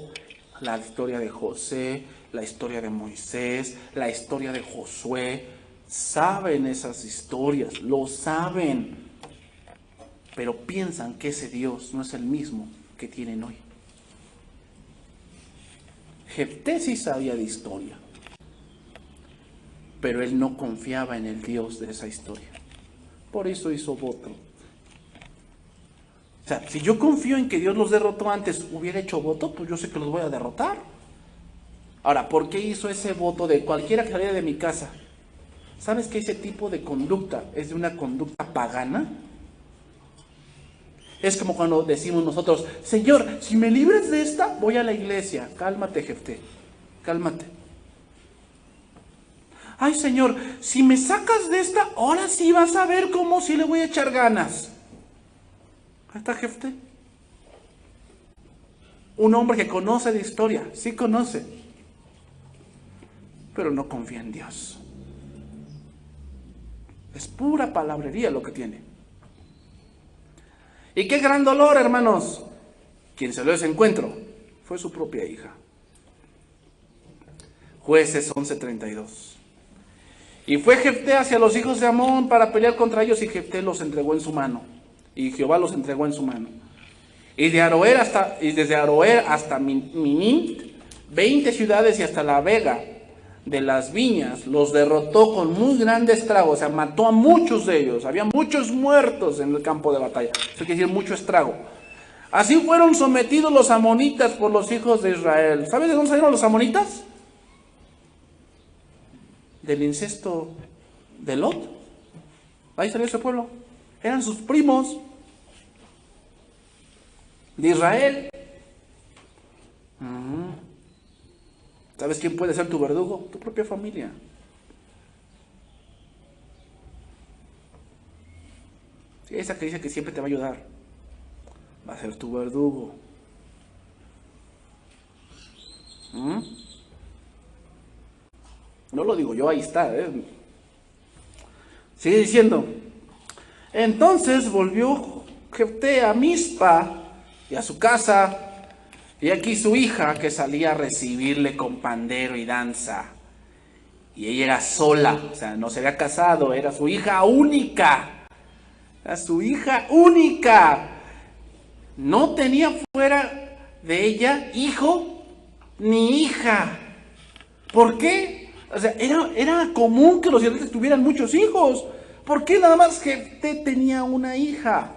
la historia de José, la historia de Moisés, la historia de Josué. Saben esas historias, lo saben, pero piensan que ese Dios no es el mismo que tienen hoy. Jefté sí sabía de historia, pero él no confiaba en el Dios de esa historia. Por eso hizo voto. O sea, si yo confío en que Dios los derrotó antes, hubiera hecho voto, pues yo sé que los voy a derrotar. Ahora, ¿por qué hizo ese voto de cualquiera que saliera de mi casa? ¿Sabes que ese tipo de conducta es de una conducta pagana? Es como cuando decimos nosotros: Señor, si me libras de esta, voy a la iglesia. Cálmate, Jefté, cálmate. Ay, Señor, si me sacas de esta, ahora sí vas a ver cómo sí le voy a echar ganas. Ahí está Jefté. Un hombre que conoce de historia, sí conoce, pero no confía en Dios. Es pura palabrería lo que tiene. Y qué gran dolor, hermanos. Quien se dio ese encuentro fue su propia hija. Jueces 11:32. Y fue Jefté hacia los hijos de Amón para pelear contra ellos, y Jefté los entregó en su mano. Y Jehová los entregó en su mano. Y desde Aroer hasta Minim, 20 ciudades, y hasta la vega de las viñas, los derrotó con muy grande estrago. O sea, mató a muchos de ellos. Había muchos muertos en el campo de batalla. Eso quiere decir mucho estrago. Así fueron sometidos los amonitas por los hijos de Israel. ¿Sabes de dónde salieron los amonitas? Del incesto de Lot. Ahí salió ese pueblo. Eran sus primos de Israel. ¿Sabes quién puede ser tu verdugo? Tu propia familia. Sí, esa que dice que siempre te va a ayudar, va a ser tu verdugo. No lo digo yo, ahí está. Sigue diciendo: entonces volvió Jefté a Mizpa y a su casa, y aquí su hija, que salía a recibirle con pandero y danza. Y ella era sola, o sea, no se había casado, era su hija única. Era su hija única. No tenía fuera de ella hijo, ni hija. ¿Por qué? O sea, era común que los israelitas tuvieran muchos hijos. ¿Por qué nada más Jefté tenía una hija?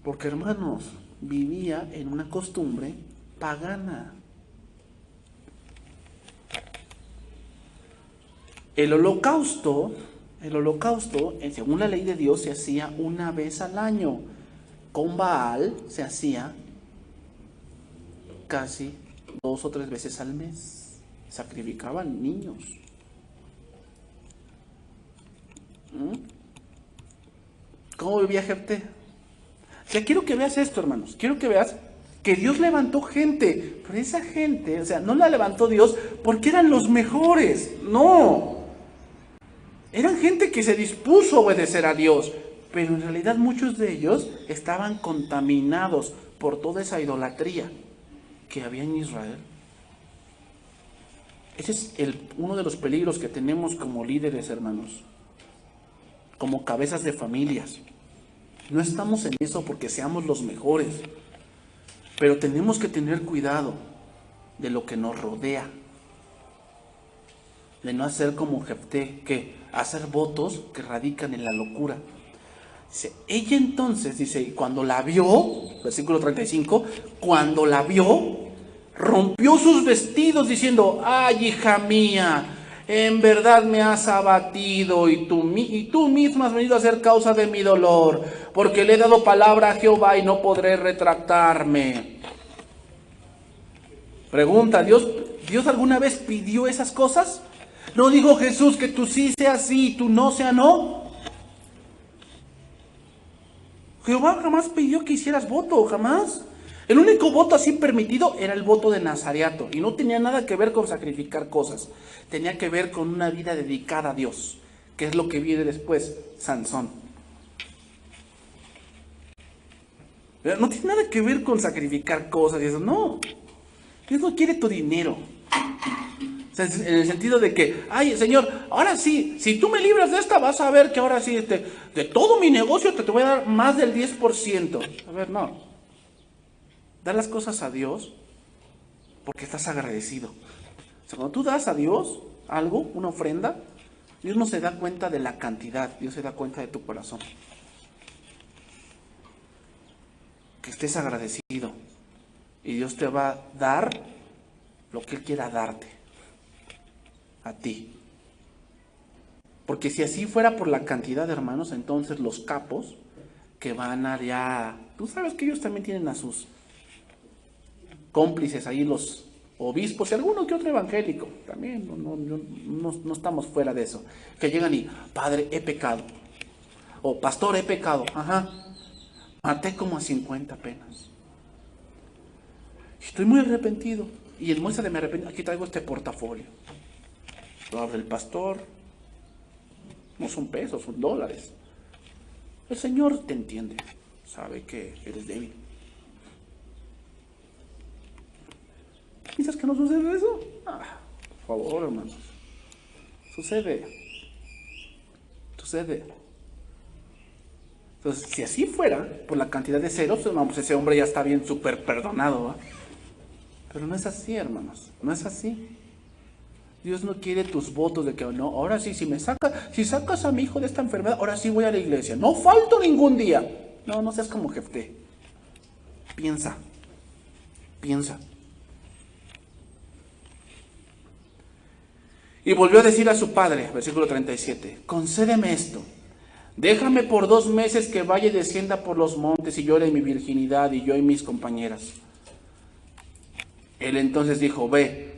Porque, hermanos, vivía en una costumbre pagana. El holocausto, según la ley de Dios, se hacía una vez al año. Con Baal se hacía casi 2 o 3 veces al mes. Sacrificaban niños. ¿Cómo vivía Jefté? O sea, quiero que veas esto, hermanos. Quiero que veas que Dios levantó gente. Pero esa gente, o sea, no la levantó Dios porque eran los mejores. No. Eran gente que se dispuso a obedecer a Dios. Pero en realidad muchos de ellos estaban contaminados por toda esa idolatría que había en Israel. Ese es uno de los peligros que tenemos como líderes, hermanos. Como cabezas de familias. No estamos en eso porque seamos los mejores. Pero tenemos que tener cuidado de lo que nos rodea. De no hacer como Jefté, que hacer votos que radican en la locura. Dice, ella entonces, dice, cuando la vio, versículo 35, cuando la vio, rompió sus vestidos diciendo, ay, hija mía, en verdad me has abatido y tú misma has venido a ser causa de mi dolor, porque le he dado palabra a Jehová y no podré retractarme. Pregunta, ¿Dios alguna vez pidió esas cosas? ¿No dijo Jesús que tú sí sea sí y tú no sea no? Jehová jamás pidió que hicieras voto, jamás. El único voto así permitido era el voto de nazareato y no tenía nada que ver con sacrificar cosas. Tenía que ver con una vida dedicada a Dios, que es lo que viene después, Sansón. No tiene nada que ver con sacrificar cosas y eso, no. Dios no quiere tu dinero. O sea, en el sentido de que, ay, Señor, ahora sí, si tú me libras de esta, vas a ver que ahora sí, de todo mi negocio te voy a dar más del 10%. A ver, no. Dar las cosas a Dios porque estás agradecido. O sea, cuando tú das a Dios algo, una ofrenda, Dios no se da cuenta de la cantidad, Dios se da cuenta de tu corazón. Que estés agradecido y Dios te va a dar lo que Él quiera darte. A ti. Porque si así fuera por la cantidad de hermanos, entonces los capos que van allá, tú sabes que ellos también tienen a sus cómplices ahí, los obispos y alguno que otro evangélico, también no estamos fuera de eso, que llegan y, padre, he pecado, o pastor, he pecado, maté como a 50 apenas, estoy muy arrepentido, y en muestra de mi arrepentimiento, aquí traigo este portafolio. Lo abre el pastor, no son pesos, son dólares. El Señor te entiende, sabe que eres débil. ¿Piensas que no sucede eso? Por favor, hermanos. Sucede. Entonces, si así fuera, por la cantidad de ceros, vamos, ese hombre ya está bien súper perdonado, ¿va? Pero no es así, hermanos, no es así. Dios no quiere tus votos de que no, ahora sí, si sacas a mi hijo de esta enfermedad, ahora sí voy a la iglesia. No falto ningún día. No seas como Jefté. Piensa. Y volvió a decir a su padre, versículo 37, concédeme esto. Déjame por 2 meses que vaya y descienda por los montes y llore mi virginidad y yo y mis compañeras. Él entonces dijo, ve.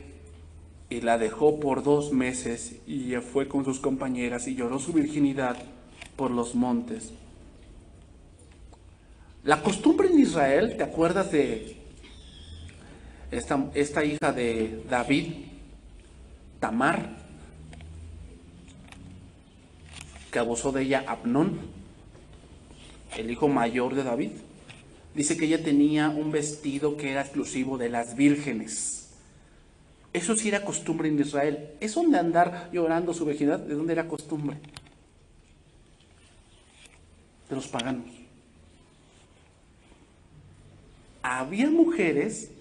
Y la dejó por 2 meses y ella fue con sus compañeras y lloró su virginidad por los montes. La costumbre en Israel, ¿te acuerdas de esta hija de David, Tamar, que abusó de ella Amnón, el hijo mayor de David? Dice que ella tenía un vestido que era exclusivo de las vírgenes. Eso sí era costumbre en Israel. Eso de andar llorando su virginidad, ¿de dónde era costumbre? De los paganos. había mujeres,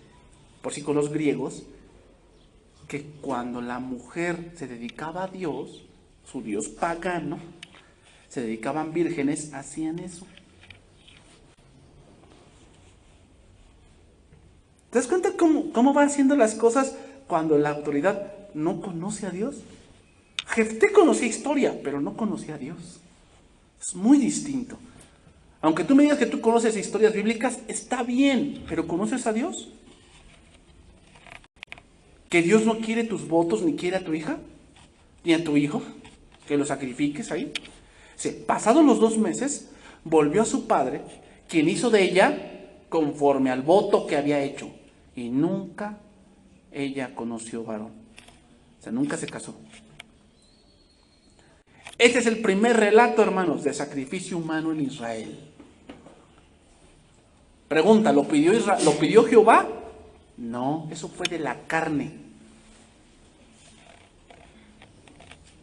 por sí con los griegos, que cuando la mujer se dedicaba a Dios, su Dios pagano, se dedicaban vírgenes, hacían eso. ¿Te das cuenta cómo va haciendo las cosas cuando la autoridad no conoce a Dios? Jefté conocía historia, pero no conocía a Dios. Es muy distinto. Aunque tú me digas que tú conoces historias bíblicas, está bien, pero ¿conoces a Dios? ¿Que Dios no quiere tus votos, ni quiere a tu hija, ni a tu hijo, que lo sacrifiques ahí? Sí, pasados los 2 meses, volvió a su padre, quien hizo de ella conforme al voto que había hecho. Y nunca ella conoció varón. O sea, nunca se casó. Este es el primer relato, hermanos, de sacrificio humano en Israel. Pregunta, ¿lo pidió Jehová? No, eso fue de la carne.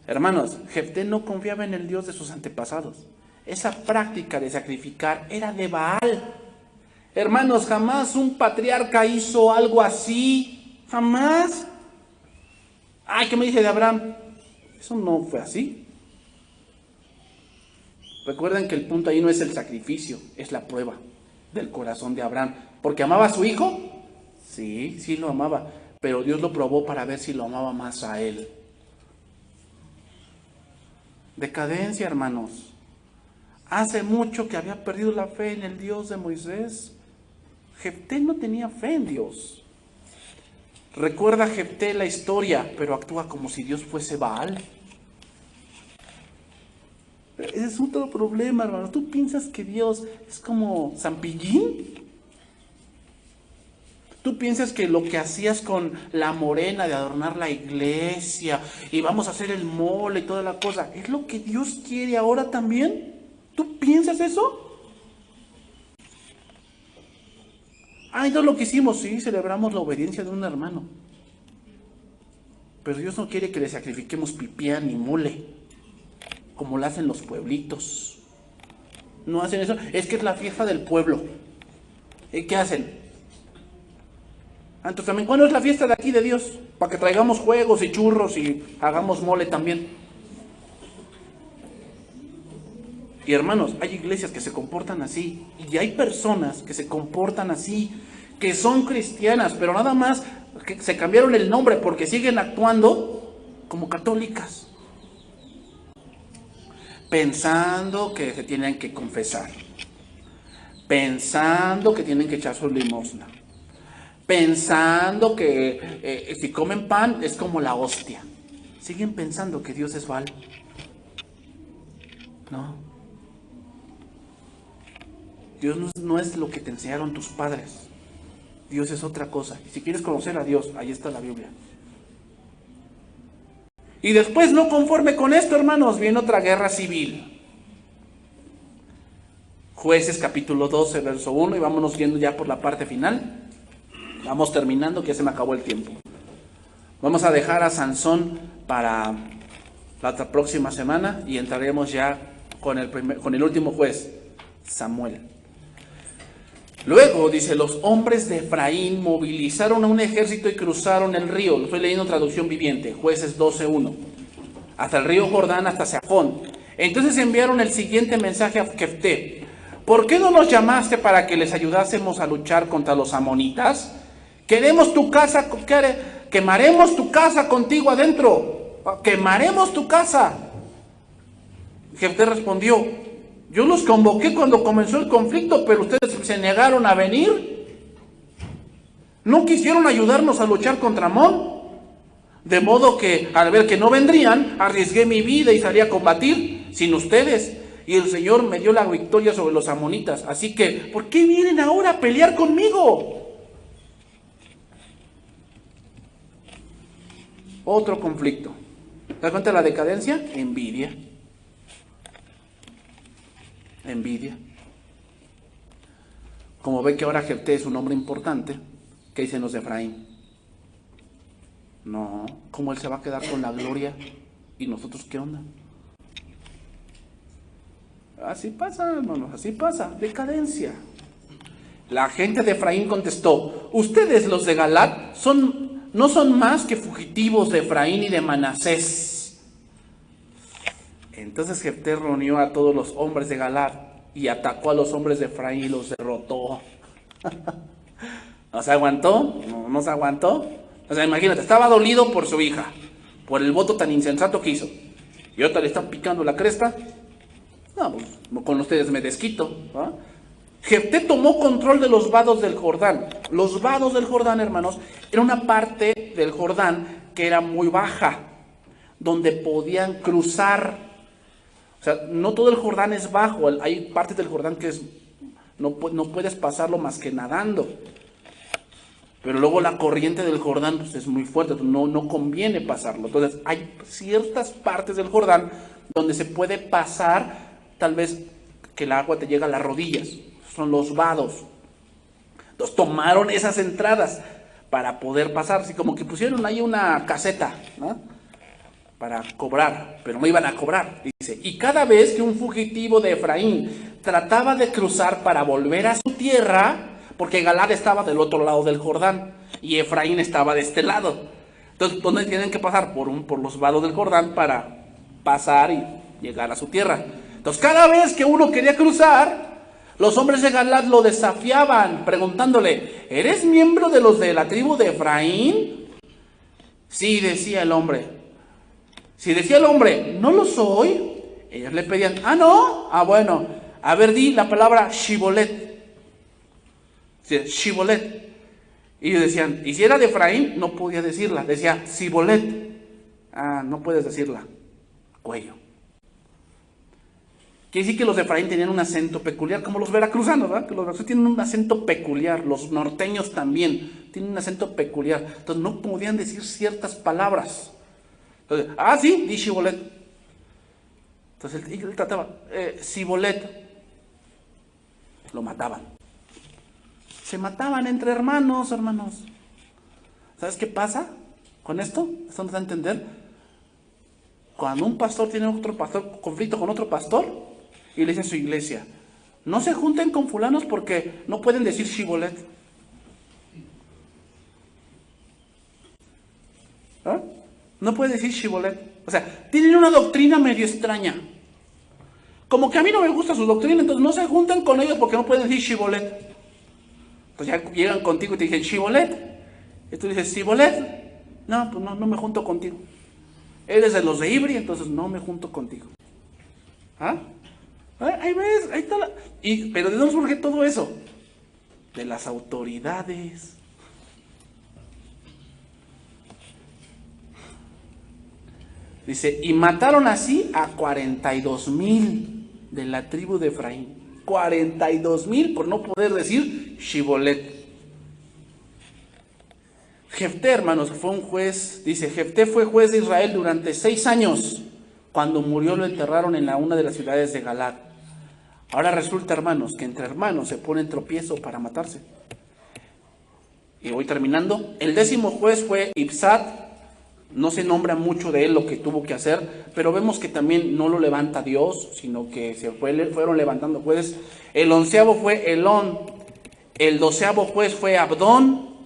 Hermanos, Jefté no confiaba en el Dios de sus antepasados. Esa práctica de sacrificar era de Baal. Hermanos, jamás un patriarca hizo algo así. Jamás. Ay, ¿qué me dice de Abraham? Eso no fue así. Recuerden que el punto ahí no es el sacrificio, es la prueba del corazón de Abraham. ¿Porque amaba a su hijo? Sí, sí lo amaba. Pero Dios lo probó para ver si lo amaba más a él. Decadencia, hermanos. Hace mucho que había perdido la fe en el Dios de Moisés. Jefté no tenía fe en Dios. Recuerda Jefté la historia, pero actúa como si Dios fuese Baal. Ese es otro problema, hermano. ¿Tú piensas que Dios es como San Pillín? ¿Tú piensas que lo que hacías con la morena de adornar la iglesia y vamos a hacer el mole y toda la cosa, es lo que Dios quiere ahora también? ¿Tú piensas eso? Ay, no lo que hicimos, sí, celebramos la obediencia de un hermano. Pero Dios no quiere que le sacrifiquemos pipián ni mole, como lo hacen los pueblitos. No hacen eso, es que es la fiesta del pueblo. ¿Qué hacen? Entonces también, ¿cuándo es la fiesta de aquí de Dios? Para que traigamos juegos y churros y hagamos mole también. Y hermanos, hay iglesias que se comportan así, y hay personas que se comportan así, que son cristianas, pero nada más que se cambiaron el nombre porque siguen actuando como católicas, pensando que se tienen que confesar, pensando que tienen que echar su limosna, pensando que si comen pan es como la hostia. Siguen pensando que Dios es Baal. No. Dios no es lo que te enseñaron tus padres. Dios es otra cosa. Y si quieres conocer a Dios, ahí está la Biblia. Y después, no conforme con esto, hermanos, viene otra guerra civil. Jueces capítulo 12, verso 1, y vámonos viendo ya por la parte final. Vamos terminando, que ya se me acabó el tiempo. Vamos a dejar a Sansón para la próxima semana y entraremos ya con el último juez, Samuel. Luego, dice, los hombres de Efraín movilizaron a un ejército y cruzaron el río. Lo estoy leyendo traducción viviente, Jueces 12:1. Hasta el río Jordán, hasta Safón. Entonces enviaron el siguiente mensaje a Jefté. ¿Por qué no nos llamaste para que les ayudásemos a luchar contra los amonitas? Queremos tu casa, quemaremos tu casa contigo adentro. Quemaremos tu casa. Jefté respondió, yo los convoqué cuando comenzó el conflicto, pero ustedes se negaron a venir. No quisieron ayudarnos a luchar contra Amón. De modo que, al ver que no vendrían, arriesgué mi vida y salí a combatir sin ustedes. Y el Señor me dio la victoria sobre los amonitas. Así que, ¿por qué vienen ahora a pelear conmigo? Otro conflicto. ¿Te das cuenta de la decadencia? Envidia. Envidia. Como ve que ahora Jefté es un hombre importante, ¿qué dicen los de Efraín? No, ¿cómo él se va a quedar con la gloria? ¿Y nosotros qué onda? Así pasa, hermanos, así pasa, decadencia. La gente de Efraín contestó: ustedes los de Galaad no son más que fugitivos de Efraín y de Manasés. Entonces Jefté reunió a todos los hombres de Galaad y atacó a los hombres de Efraín y los derrotó. ¿No se aguantó? ¿No se aguantó? O sea, imagínate, estaba dolido por su hija, por el voto tan insensato que hizo. Y ahorita le están picando la cresta. No, pues con ustedes me desquito, ¿no? Jefté tomó control de los vados del Jordán. Los vados del Jordán, hermanos, era una parte del Jordán que era muy baja, donde podían cruzar. O sea, no todo el Jordán es bajo, hay partes del Jordán que no puedes pasarlo más que nadando. Pero luego la corriente del Jordán pues, es muy fuerte, no conviene pasarlo. Entonces hay ciertas partes del Jordán donde se puede pasar, tal vez que el agua te llega a las rodillas. Son los vados. Entonces tomaron esas entradas para poder pasar. Así como que pusieron ahí una caseta, ¿no?, para cobrar, pero no iban a cobrar. Dice, y cada vez que un fugitivo de Efraín trataba de cruzar para volver a su tierra, porque Galaad estaba del otro lado del Jordán y Efraín estaba de este lado. Entonces, ¿dónde tienen que pasar? Por los vados del Jordán para pasar y llegar a su tierra. Entonces, cada vez que uno quería cruzar, los hombres de Galaad lo desafiaban, preguntándole, ¿eres miembro de los de la tribu de Efraín? Sí, decía el hombre. Si decía el hombre, no lo soy, ellos le pedían, ¿no? Bueno, a ver, di la palabra Shibolet. Shibolet. Y ellos decían, y si era de Efraín, no podía decirla, decía Sibolet. No puedes decirla. Cuello. Quiere decir que los de Efraín tenían un acento peculiar, como los veracruzanos, ¿verdad? Que los veracruzanos tienen un acento peculiar, los norteños también tienen un acento peculiar. Entonces no podían decir ciertas palabras. Entonces, sí, di Shibolet. Entonces él trataba, Sibolet. Lo mataban. Se mataban entre hermanos. ¿Sabes qué pasa con esto? ¿Esto nos da a entender? Cuando un pastor tiene conflicto con otro pastor y le dice a su iglesia, no se junten con fulanos porque no pueden decir Shibolet. No puede decir Shibolet. O sea, tienen una doctrina medio extraña. Como que a mí no me gusta su doctrina, entonces no se juntan con ellos porque no pueden decir Shibolet. Entonces ya llegan contigo y te dicen Shibolet. Y tú dices, ¿Shibolet? No, pues no me junto contigo. Eres de los de Ibri, entonces no me junto contigo. Ahí ves, ahí está pero ¿de dónde surge todo eso? De las autoridades. Dice, y mataron así a 42,000 de la tribu de Efraín. 42,000 por no poder decir Shibolet. Jefté, hermanos, fue un juez. Dice, Jefté fue juez de Israel durante 6 años. Cuando murió lo enterraron en una de las ciudades de Galaad. Ahora resulta, hermanos, que entre hermanos se ponen tropiezo para matarse. Y voy terminando. El 10º juez fue Ibsat. No se nombra mucho de él lo que tuvo que hacer, pero vemos que también no lo levanta Dios, sino que fueron levantando jueces. El 11º fue Elón. El 12º juez fue Abdón.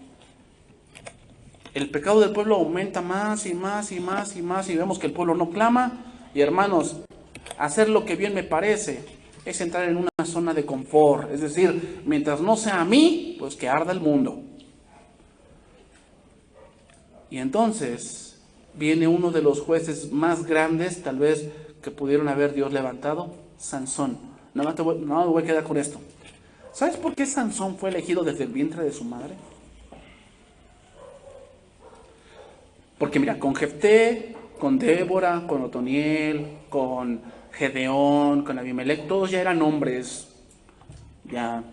El pecado del pueblo aumenta más y más y más y más, y vemos que el pueblo no clama. Y hermanos, hacer lo que bien me parece es entrar en una zona de confort. Es decir, mientras no sea a mí, pues que arda el mundo. Y entonces viene uno de los jueces más grandes, tal vez, que pudieron haber Dios levantado, Sansón. No me voy a quedar con esto. ¿Sabes por qué Sansón fue elegido desde el vientre de su madre? Porque mira, con Jefté, con Débora, con Otoniel, con Gedeón, con Abimelech, todos ya eran hombres ya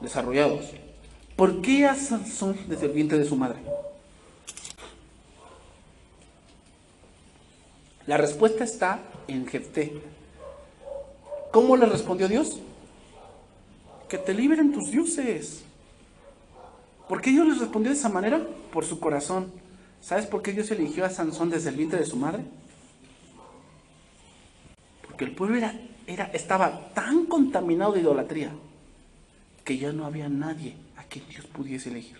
desarrollados. ¿Por qué a Sansón desde el vientre de su madre? La respuesta está en Jefté. ¿Cómo le respondió Dios? Que te liberen tus dioses. ¿Por qué Dios les respondió de esa manera? Por su corazón. ¿Sabes por qué Dios eligió a Sansón desde el vientre de su madre? Porque el pueblo estaba tan contaminado de idolatría que ya no había nadie a quien Dios pudiese elegir.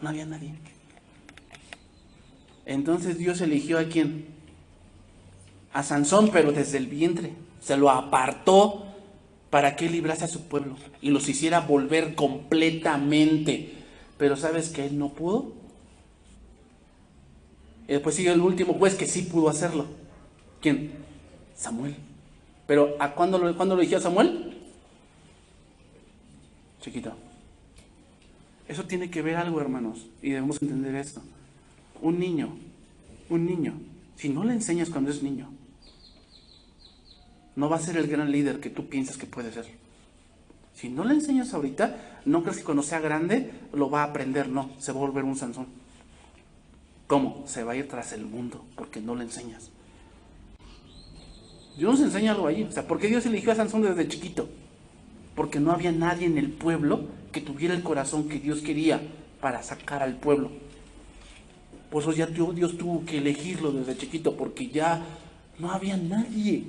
No había nadie. Entonces Dios eligió a quién? A Sansón, pero desde el vientre. Se lo apartó para que él librase a su pueblo y los hiciera volver completamente. Pero ¿sabes que él no pudo? Y después sigue el último juez que sí pudo hacerlo. ¿Quién? Samuel. Pero ¿a cuándo lo eligió a Samuel? Chiquito. Eso tiene que ver algo, hermanos, y debemos entender esto. Un niño, si no le enseñas cuando es niño, no va a ser el gran líder que tú piensas que puede ser. Si no le enseñas ahorita, no crees que cuando sea grande lo va a aprender, no, se va a volver un Sansón. ¿Cómo? Se va a ir tras el mundo, porque no le enseñas. Dios nos enseña algo ahí, o sea, ¿por qué Dios eligió a Sansón desde chiquito? Porque no había nadie en el pueblo que tuviera el corazón que Dios quería para sacar al pueblo. Por eso ya Dios tuvo que elegirlo desde chiquito, porque ya no había nadie.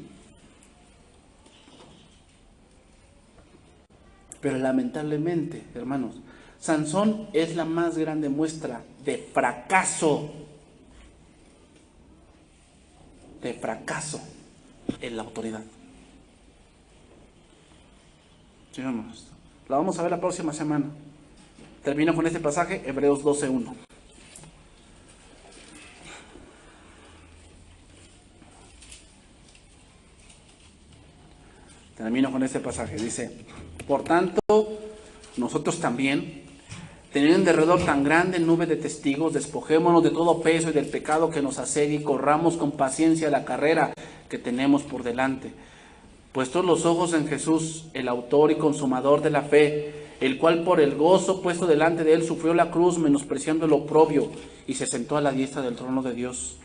Pero lamentablemente, hermanos, Sansón es la más grande muestra de fracaso en la autoridad. Sí, hermanos. La vamos a ver la próxima semana. Termino con este pasaje, Hebreos 12:1. Termino con este pasaje. Dice: por tanto, nosotros también, teniendo en derredor tan grande nube de testigos, despojémonos de todo peso y del pecado que nos asedia y corramos con paciencia la carrera que tenemos por delante. Puestos los ojos en Jesús, el autor y consumador de la fe, el cual por el gozo puesto delante de él sufrió la cruz, menospreciando el oprobio, y se sentó a la diestra del trono de Dios.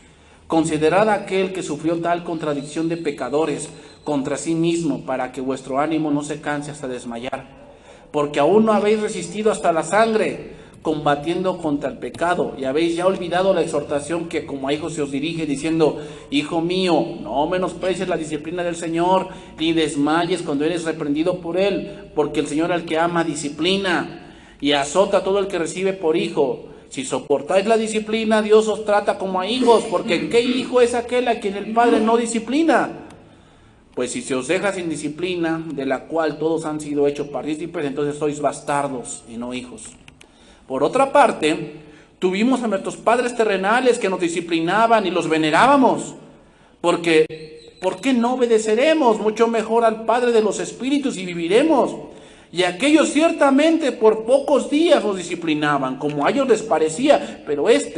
Considerad a aquel que sufrió tal contradicción de pecadores contra sí mismo, para que vuestro ánimo no se canse hasta desmayar. Porque aún no habéis resistido hasta la sangre, combatiendo contra el pecado, y habéis ya olvidado la exhortación que como a hijos se os dirige, diciendo: hijo mío, no menosprecies la disciplina del Señor, ni desmayes cuando eres reprendido por él, porque el Señor al que ama disciplina, y azota a todo el que recibe por hijo. Si soportáis la disciplina, Dios os trata como a hijos, porque ¿qué hijo es aquel a quien el Padre no disciplina? Pues si se os deja sin disciplina, de la cual todos han sido hechos partícipes, entonces sois bastardos y no hijos. Por otra parte, tuvimos a nuestros padres terrenales que nos disciplinaban y los venerábamos. Porque, ¿por qué no obedeceremos mucho mejor al Padre de los Espíritus y viviremos? Y aquellos ciertamente por pocos días nos disciplinaban, como a ellos les parecía, pero es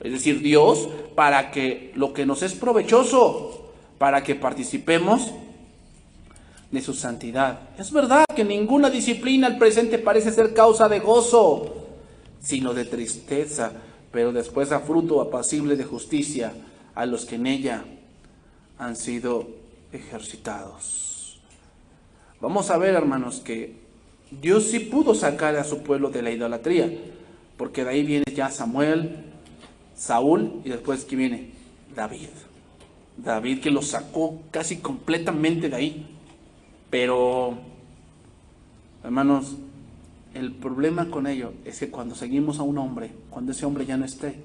decir, Dios, para que lo que nos es provechoso, para que participemos de su santidad. Es verdad que ninguna disciplina al presente parece ser causa de gozo, sino de tristeza, pero después da fruto apacible de justicia a los que en ella han sido ejercitados. Vamos a ver, hermanos, que Dios sí pudo sacar a su pueblo de la idolatría, porque de ahí viene ya Samuel, Saúl, y después ¿quién viene? David. David, que lo sacó casi completamente de ahí. Pero, hermanos, el problema con ello es que cuando seguimos a un hombre, cuando ese hombre ya no esté,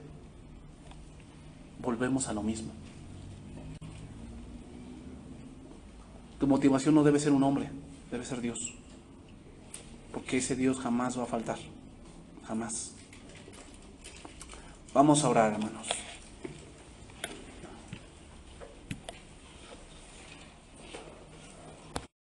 volvemos a lo mismo. Tu motivación no debe ser un hombre, debe ser Dios. Porque ese Dios jamás va a faltar. Jamás. Vamos a orar, hermanos.